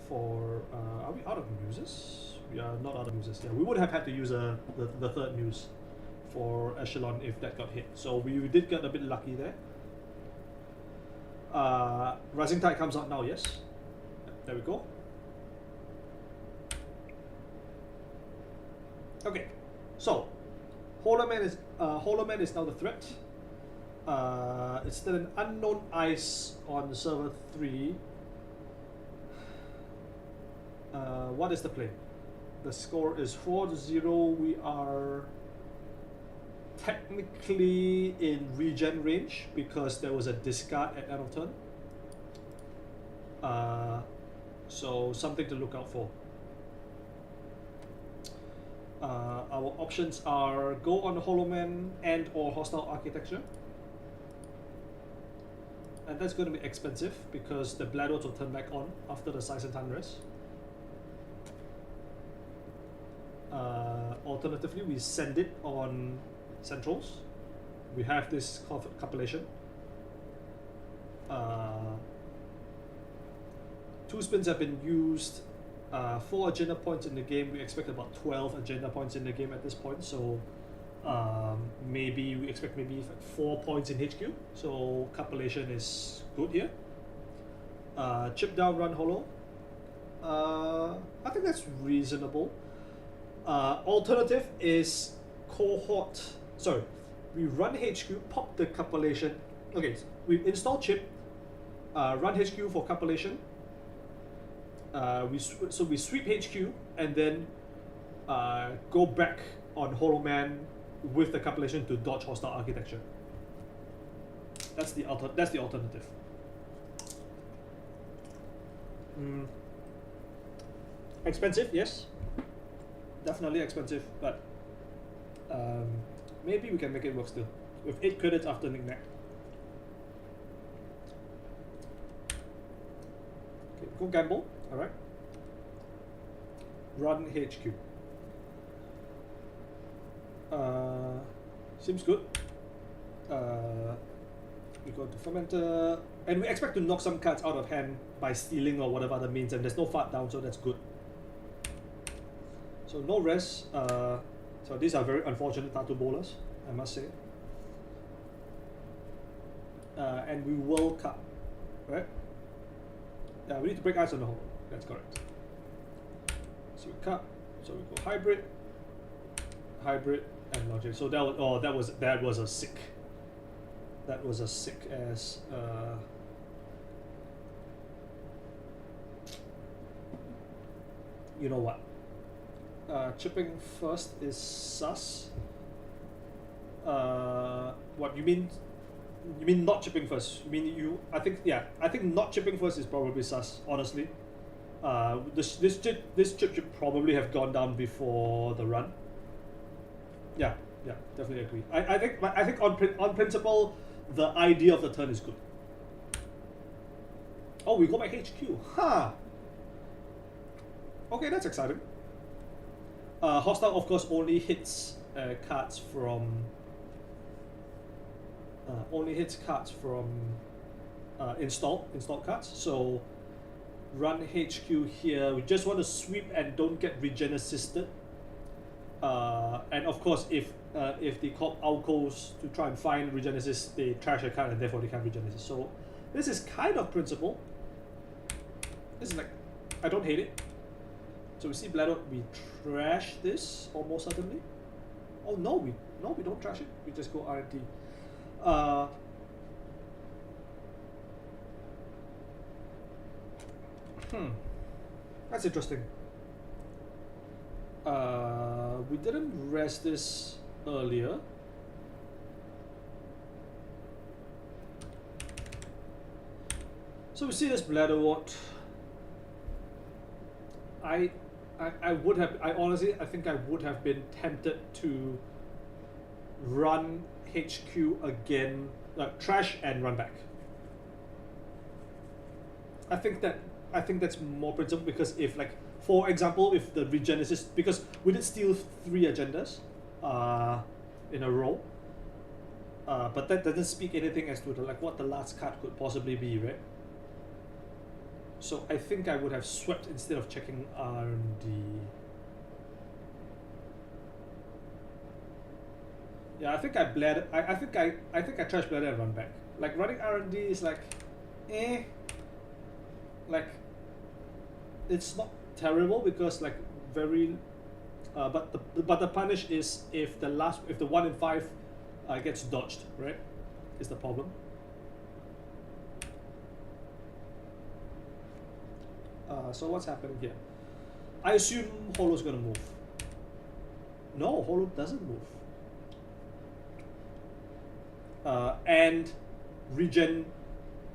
for, are we out of Muses? We are not out of Muses. Yeah, we would have had to use the 3rd Muse for Echelon if that got hit. So we did get a bit lucky there. Rising Tide comes out now, yes. There we go. Okay, so Holoman is now the threat. It's still an unknown ice on server 3. What is the play? The score is 4-0. We are technically in regen range because there was a discard at end of turn. So something to look out for. Our options are go on Holoman and or hostile architecture. And that's going to be expensive because the Blados will turn back on after the Size and Time rest. Alternatively, we send it on Centrals. We have this compilation. 2 spins have been used. 4 agenda points in the game. We expect about 12 agenda points in the game at this point. So maybe we expect maybe 4 points in HQ. So compilation is good here. Chip down, run holo. I think that's reasonable. Alternative is cohort. Sorry, we run HQ, pop the compilation. Okay, so we install chip, run HQ for compilation. So we sweep HQ and then go back on HoloMan with the compilation to dodge hostile architecture. That's the alternative. Expensive, yes. Definitely expensive, but maybe we can make it work still. With 8 credits after knick-knack. Okay, go gamble, alright. Run HQ. Seems good. We go to fermenter, and we expect to knock some cards out of hand by stealing or whatever other means, and there's no fart down, so that's good. So no rest. So these are very unfortunate tattoo bowlers, I must say. And we will cut, right? Yeah, we need to break ice on the hole. That's correct. So we cut. So we go hybrid, and logic. So that was a sick. That was a sick ass. You know what? Chipping first is sus. What you mean? You mean not chipping first? You mean you? I think not chipping first is probably sus. Honestly, this chip should probably have gone down before the run. Yeah, definitely agree. I think on principle, the idea of the turn is good. Oh, we go back HQ. Huh. Okay, that's exciting. Hostile, of course, only hits cards from installed cards. So run HQ here. We just want to sweep and don't get regen assisted. And of course, if they call outgoes to try and find regen assist, they trash a card and therefore they can't regen assist. So this is kind of principle. This is like, I don't hate it. So we see Bladder, we trash this almost certainly. Oh no, we don't trash it. We just go RNT. That's interesting. We didn't rest this earlier. So we see this Bladder Wart. I think I would have been tempted to run HQ again, like trash and run back. I think that's more principle, because if, like, for example, if the regen assist, because we did steal 3 agendas in a row, but that doesn't speak anything as to what the last card could possibly be, right? So I think I would have swept instead of checking R&D. Yeah, I think I bled. I think I trash bladder and run back. Like running R&D is like, like it's not terrible because like very, but the punish is if the 1 in 5 gets dodged, right? Is the problem. So what's happening here? I assume Holo's gonna move. No, Holo doesn't move. And regen,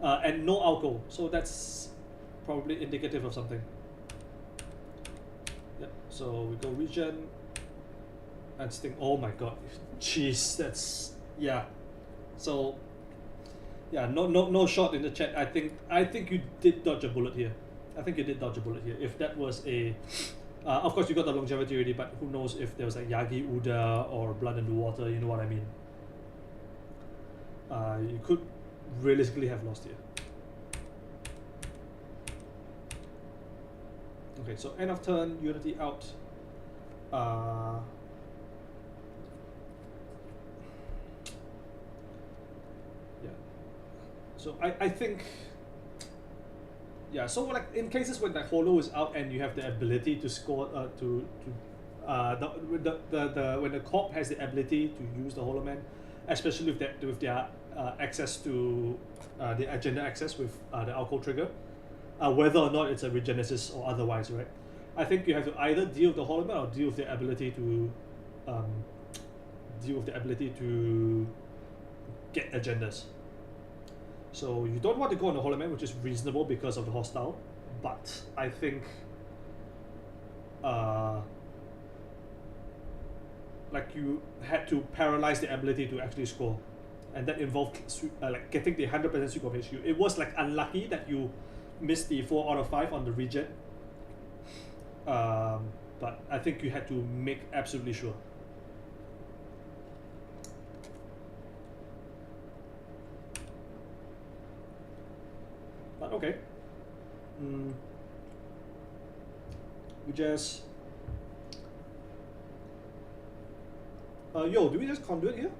and no alcohol. So that's probably indicative of something. Yeah. So we go regen and sting. Oh my god, jeez, that's yeah. So yeah, no shot in the chat. I think you did dodge a bullet here. I think you did dodge a bullet here. If that was a, of course you got the longevity already, but who knows if there was like Yagi Uda or Blood in the Water, you know what I mean? You could realistically have lost here. Okay, so end of turn, Unity out. Yeah. So I think. Yeah, so like in cases when the Holo is out and you have the ability to score to When the corp has the ability to use the Holoman, especially with their access to the agenda access with the alcohol trigger, whether or not it's a regenesis or otherwise, right? I think you have to either deal with the Holoman or deal with the ability to um, get agendas. So you don't want to go on the Holoman, which is reasonable because of the hostile, but I think like you had to paralyze the ability to actually score, and that involved like getting the 100% sweep of HQ. It was like unlucky that you missed the 4 out of 5 on the regen, but I think you had to make absolutely sure. But okay, we just do we just conduit here?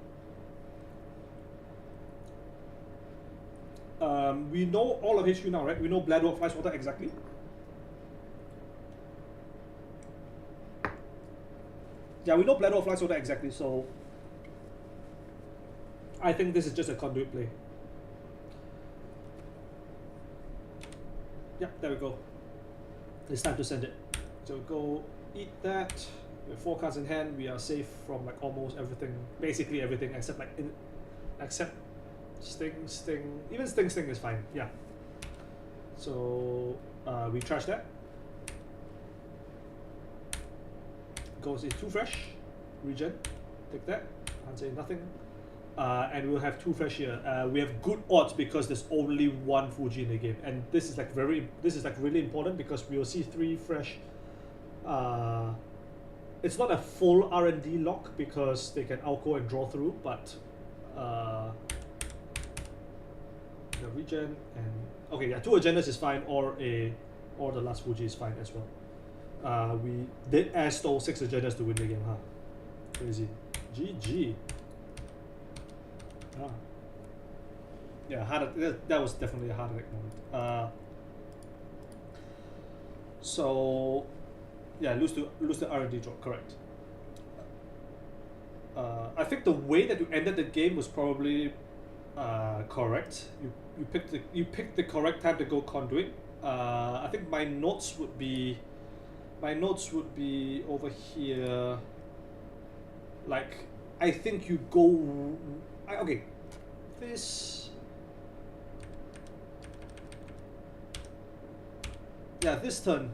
We know all of HQ now, right? We know Bladewalk flies water exactly. Yeah, we know Bladewalk flies water exactly, so I think this is just a conduit play. Yeah, there we go. It's time to send it. So go eat that. With 4 cards in hand, we are safe from like almost everything, basically everything except except Sting. Even Sting is fine. Yeah. So we trash that. Goes in 2 fresh, regen. Take that. Can't say nothing. And we'll have 2 fresh here. We have good odds because there's only 1 Fuji in the game, and this is like really important because we will see 3 fresh. It's not a full R&D lock because they can alco and draw through, but the regen and okay, yeah, 2 agendas is fine, or the last Fuji is fine as well. We did air stole 6 agendas to win the game, huh? Crazy. GG. Ah. Yeah, that was definitely a hard attack moment. So yeah, lose the R&D draw, correct. I think the way that you ended the game was probably correct. You picked the correct time to go conduit. I think my notes would be over here. Like, I think you go. Okay, this. Yeah, this turn.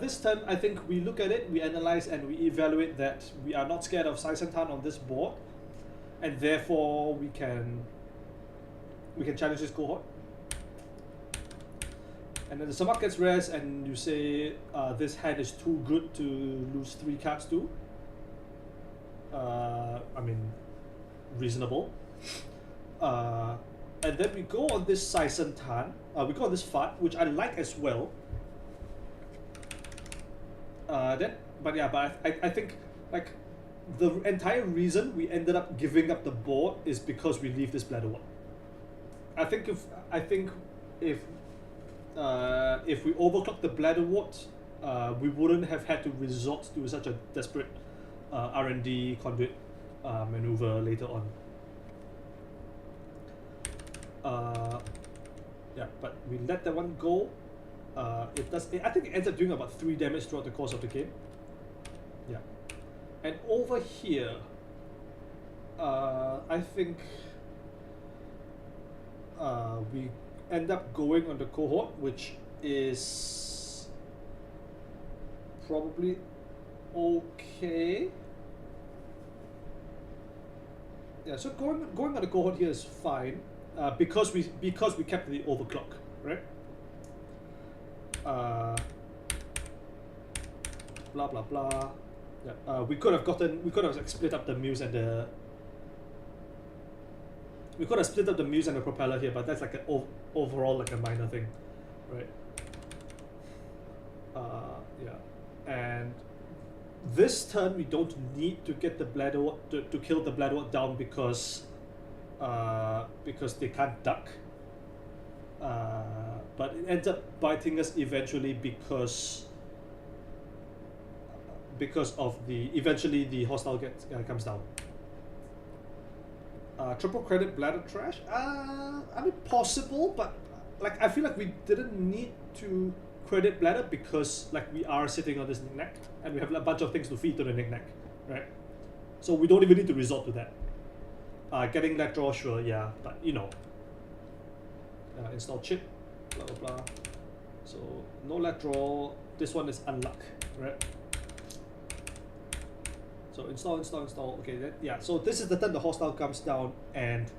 This turn, I think we look at it, we analyze, and we evaluate that we are not scared of Saisentan on this board, and therefore we can challenge this cohort. And then the Samak gets res, and you say this hand is too good to lose 3 cards to. I mean, reasonable. And then we go on this Saisentan. We go on this Fat, which I like as well. I think like the entire reason we ended up giving up the board is because we leave this bladder one. I think if we overclock the bladder wart, we wouldn't have had to resort to such a desperate R&D conduit maneuver later on. Yeah, but we let that one go. I think it ends up doing about 3 damage throughout the course of the game. Yeah. And over here, I think we end up going on the cohort, which is probably okay. Yeah, so going on the cohort here is fine, because we kept the overclock, right? Blah blah blah. Yeah, we could have like, split up the muse and the. We could have split up the muse and the propeller here, but that's like an overall like a minor thing, right? Yeah, and this turn we don't need to get the bladder to kill the bladder down because they can't duck. But it ends up biting us eventually because because of eventually the hostile comes down. Triple credit bladder trash. I mean possible, but like I feel like we didn't need to credit bladder because like we are sitting on this knick-knack and we have a bunch of things to feed to the knick-knack, right? So we don't even need to resort to that. Getting that draw, sure, yeah, but you know. Install chip, blah blah blah. So no let draw. This one is unluck, right? So install. Okay, then yeah. So this is the turn the hostile comes down and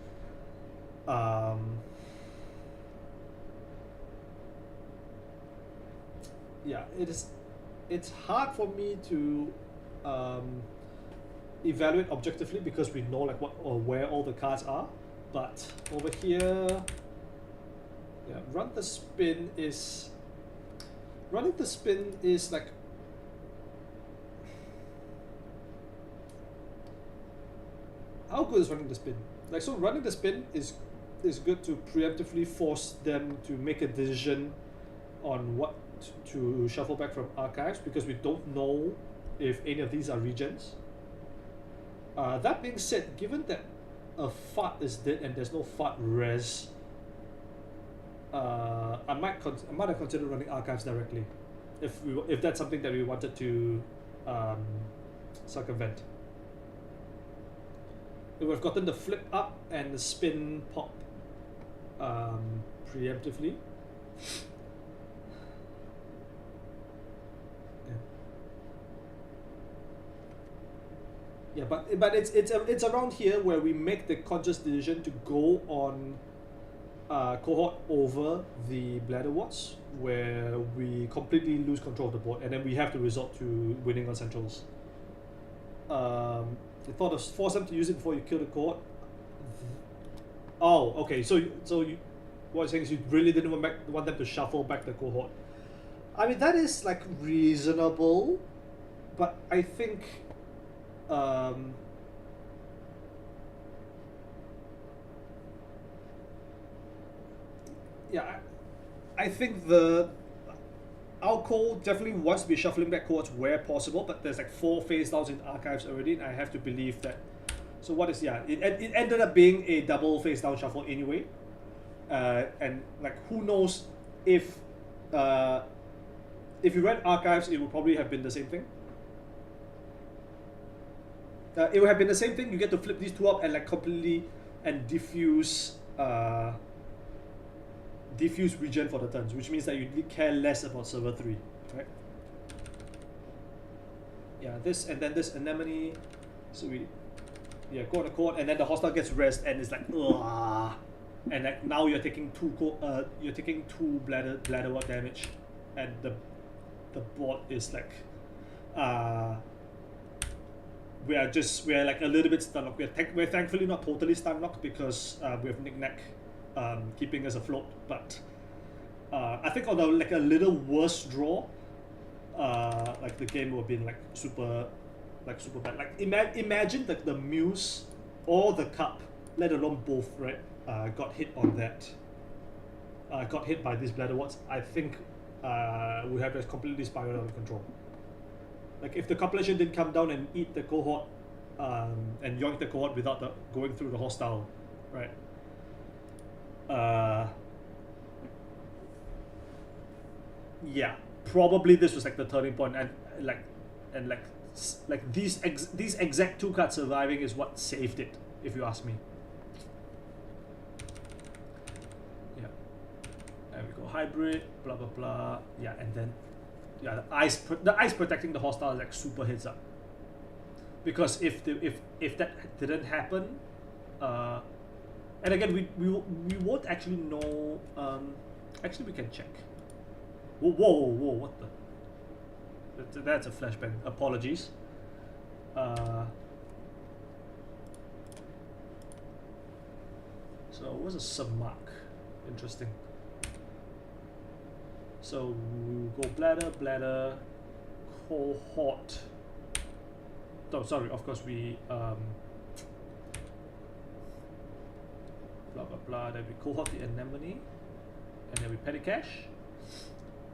yeah, it's hard for me to evaluate objectively because we know like what or where all the cards are, but over here, yeah, running the spin is like how good is running the spin? Like, so running the spin is good to preemptively force them to make a decision on what to shuffle back from archives because we don't know if any of these are regions. That being said, given that a fart is dead and there's no fart res, I might have considered running archives directly, if that's something that we wanted to circumvent. We've gotten the flip up and the spin pop preemptively. Yeah, but it's around here where we make the conscious decision to go on cohort over the bladder warts, where we completely lose control of the board, and then we have to resort to winning on centrals. You thought of force them to use it before you kill the cohort. Oh, okay. So you, what you're saying is you really didn't want them to shuffle back the cohort. I mean that is like reasonable, but I think. Yeah, I think Alco definitely wants to be shuffling back cohorts where possible, but there's like 4 phase downs in archives already, and I have to believe that. So what is it ended up being a double face down shuffle anyway, and like who knows if you read archives, it would probably have been the same thing. It would have been the same thing. You get to flip these 2 up and like completely and diffuse regen for the turns, which means that you care less about server 3, right? Yeah, this and then this anemone. So we go on the court and then the hostile gets rest and it's like ugh. And like now you're taking 2 bladder wart damage, and the board is like we're like a little bit stun locked. We're thankfully not totally stun locked because we have knick-knack keeping us afloat, but I think on a little worse draw, like the game would have been like super bad. Like imagine that the muse or the cup, let alone both, right, got hit on that. Got hit by these bladder warts. I think we have just completely spiraled out of control. Like if the compilation didn't come down and eat the cohort, and yoink the cohort without going through the hostile, right? Yeah, probably this was like the turning point, and these exact 2 cards surviving is what saved it, if you ask me. Yeah, there we go. Hybrid, blah blah blah. Yeah, and then yeah, the ice protecting the hostile is like super heads up. Because if that didn't happen, and again we won't actually know. Actually, we can check. Whoa! What the? That's a flashbang. Apologies. So what's a submark? Interesting. So go bladder, cohort. Oh, sorry. Of course we blah blah blah. Then we cohort the anemone, and then we petty cache,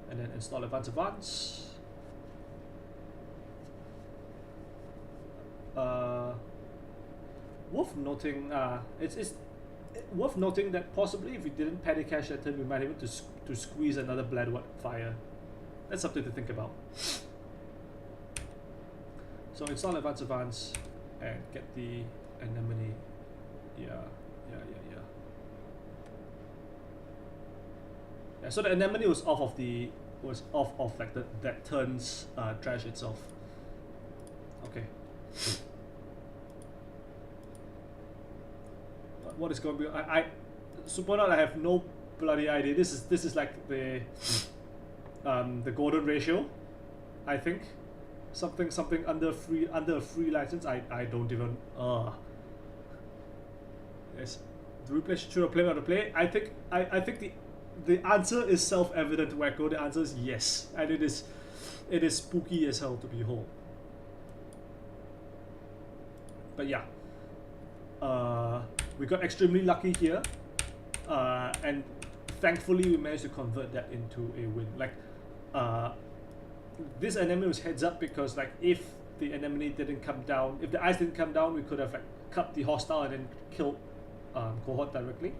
and then install advance. Uh, worth noting, it's worth noting that possibly if we didn't petty cash that turn, we might be able to squeeze another Bladewat fire. That's something to think about. So install advance and get the anemone. Yeah. So the anemone was off of like that turn's trash itself. Okay. What is going to be? Supernode, I have no bloody idea. This is like the golden ratio, I think. Something under a free license. I don't even. Yes. Do we play? Should I play or to play? I think the answer is self-evident, Wacko. The answer is yes, and it is spooky as hell to behold. But yeah, we got extremely lucky here, and thankfully we managed to convert that into a win. Like, this anemone was heads up because like if the anemone didn't come down, if the ice didn't come down, we could have like cut the hostile and then killed cohort directly.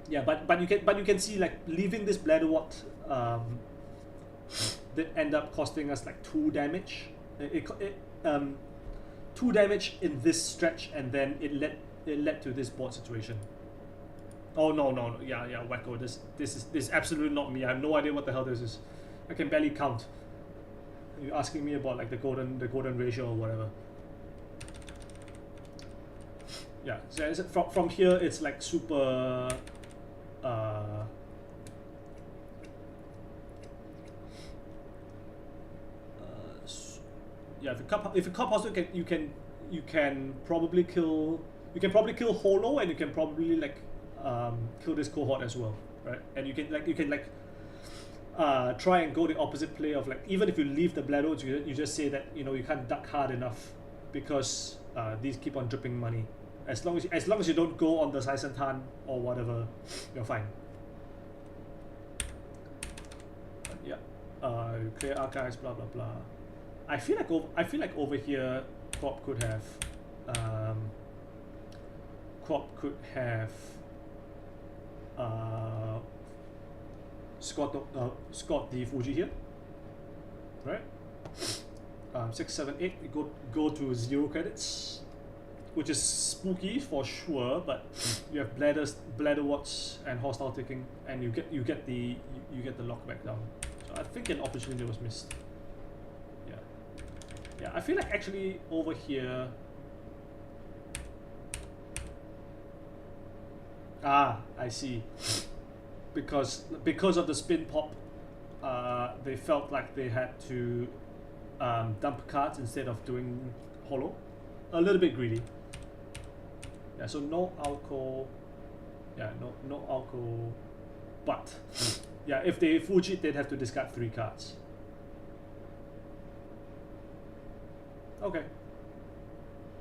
Yeah, but you can see like leaving this Bladewat did end up costing us like 2 damage. 2 damage in this stretch, and then it led to this board situation. Oh no, yeah, Wacko, this is absolutely not me. I have no idea what the hell this is. I can barely count. You're asking me about like the golden ratio or whatever. Yeah, so from here it's like super. Yeah, if you cup hostile, you can probably kill Holo, and you can probably like kill this cohort as well, right? And you can try and go the opposite play of like, even if you leave the Blados, you just say that you can't duck hard enough because these keep on dripping money. As long as you don't go on the Saisentan or whatever, you're fine. But yeah, clear archives, blah blah blah. I feel like over here, Corp could have Scott the Fuji here, right? 6, 7, 8. We go to 0 credits, which is spooky for sure. But you have Bladewats and hostile taking, and you get the lockback down. So I think an opportunity was missed. Yeah, I feel like actually over here. I see. Because of the spin pop, they felt like they had to dump cards instead of doing holo. A little bit greedy. Yeah, so no alco. Yeah, no alco. But yeah, if they Fuji, they'd have to discard 3 cards. Okay.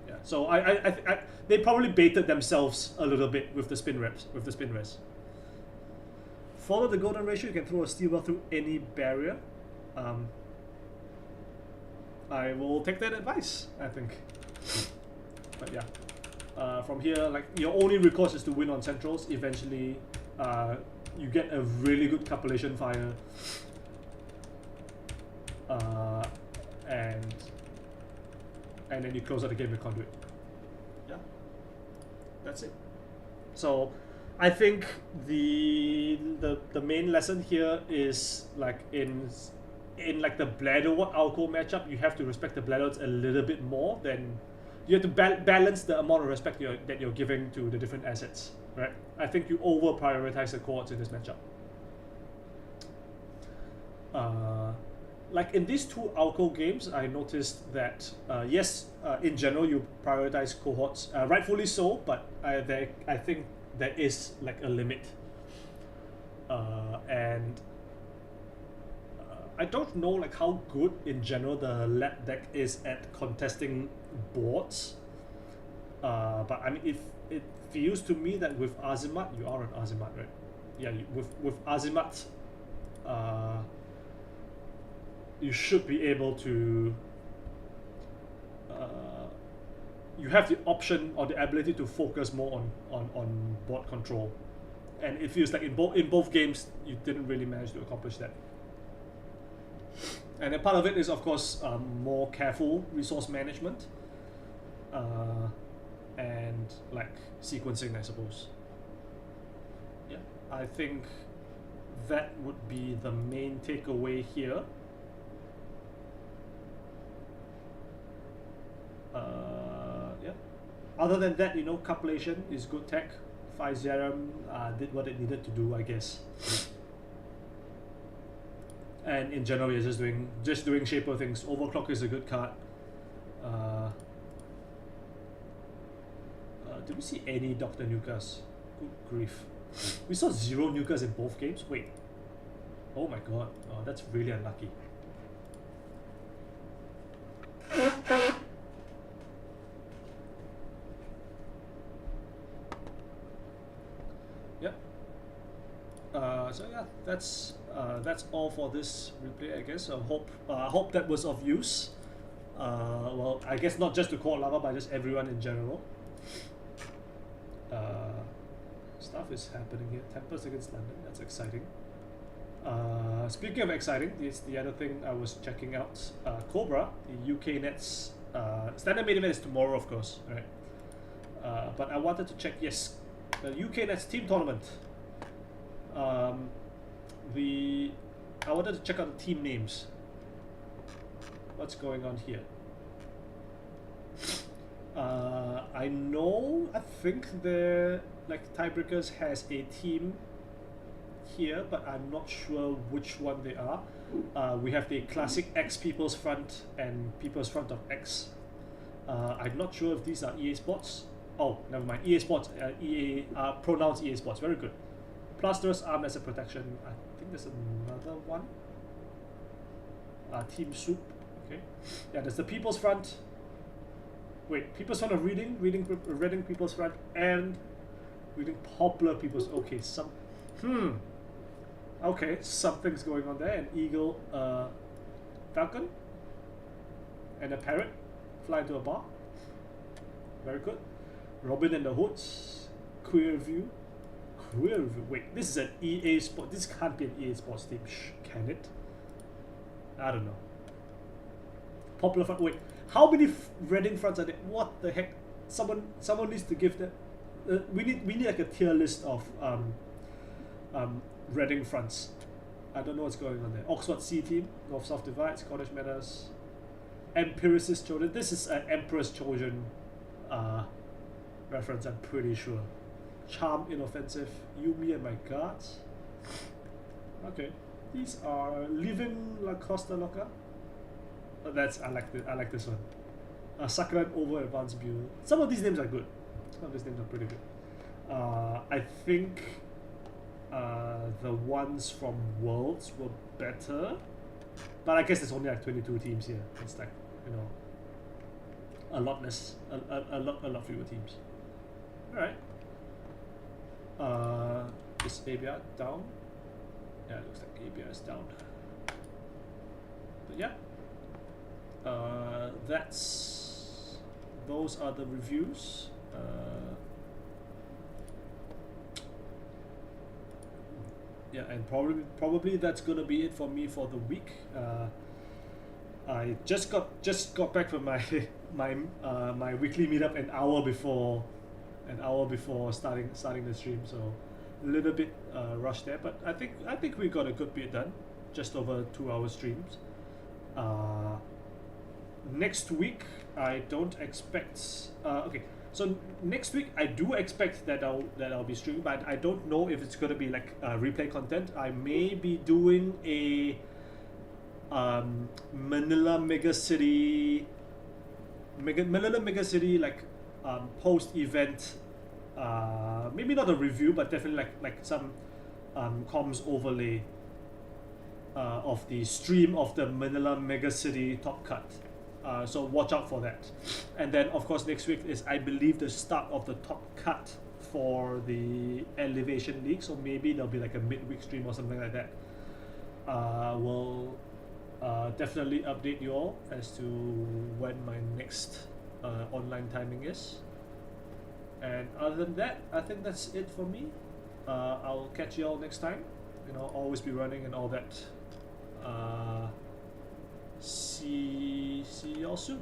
Yeah. So I they probably baited themselves a little bit with the spin res. Follow the golden ratio. You can throw a steel ball through any barrier. I will take that advice, I think. But yeah, from here, like your only recourse is to win on centrals. Eventually, you get a really good capillation fire, and then you close out the game with conduit. Yeah, that's it. So I think the main lesson here is like in like the Bladewat Alco matchup, you have to respect the Bladewarts a little bit more than you have to balance the amount of respect that you're giving to the different assets, right? I think you over prioritize the cohorts in this matchup. Like in these 2 Alco games, I noticed that yes, in general you prioritize cohorts, rightfully so, but I think there is like a limit, and I don't know like how good in general the lab deck is at contesting boards, but I mean it feels to me that with Azimuth, you are an Azimuth, right? Yeah, with Azimuth, you should be able to. You have the option or the ability to focus more on board control, and it feels like in both games you didn't really manage to accomplish that. And a part of it is, of course, more careful resource management, and like sequencing, I suppose. Yeah, I think that would be the main takeaway here. Yeah. Other than that, compilation is good tech. 5ZRM did what it needed to do, I guess. And in general, you're just doing shaper things. Overclock is a good card. Did we see any Dr. Nukas? Good grief. We saw 0 Nukas in both games? Wait. Oh my god. Oh, that's really unlucky. Yep. So yeah, that's all for this replay, I guess. I hope that was of use. Well, I guess not just to Quad Lava, but just everyone in general. Stuff is happening here. Tempest against London. That's exciting. Speaking of exciting, it's the other thing I was checking out. Cobra, the UK Nets standard main event is tomorrow, of course, right? But I wanted to check. Yes, the UK Nets team tournament. I wanted to check out the team names. What's going on here? I think the Tiebreakers has a team here, but I'm not sure which one they are. We have the classic X People's Front and People's Front of X. I'm not sure if these are EA Sports. Oh, never mind. EA Sports, pronouns EA Sports. Very good. Plasterers armed as a protection. I think there's another one. Team Soup. Okay. Yeah, there's the People's Front. Wait, People's Front of Reading People's Front, and Reading Popular People's. Okay, okay, something's going on there. An eagle, falcon, and a parrot fly into a bar. Very good. Robin and the Hoods, Queer View. Wait, this is an EA Sport. This can't be an EA Sports team. Can it? I don't know. Popular Front. Wait, how many Reading fronts are there? What the heck? Someone needs to give that. We need like a tier list of Reading fronts. I don't know what's going on there. Oxford C team, North South Divide, Scottish Matters, Empiricist Children. This is an Emperor's Children reference, I'm pretty sure. Charm Inoffensive, Yumi and My Guards. Okay, these are Living La Costa Loca. I like this one. Sakura Over Advanced Build. Some of these names are good. Some of these names are pretty good. I think the ones from Worlds were better, but I guess there's only like 22 teams here. It's like, a lot less, a lot fewer teams. All right. Is ABR down? Yeah, it looks like ABR is down. But yeah. Those are the reviews. Yeah, and probably that's gonna be it for me for the week. I just got back from my my weekly meetup an hour before starting the stream, so a little bit rushed there, but I think we got a good bit done, just over 2 hour streams. Next week I don't expect. Okay, so next week I do expect that I'll be streaming, but I don't know if it's gonna be like replay content. I may be doing a Manila Megacity like post event. Maybe not a review, but definitely like some comms overlay of the stream of the Manila Megacity Top Cut. So watch out for that. And then of course next week is, I believe, the start of the Top Cut for the Elevation League, so maybe there'll be like a midweek stream or something like that. will definitely update you all as to when my next online timing is. And other than that, I think that's it for me. I'll catch you all next time. Always be running and all that. See y'all soon.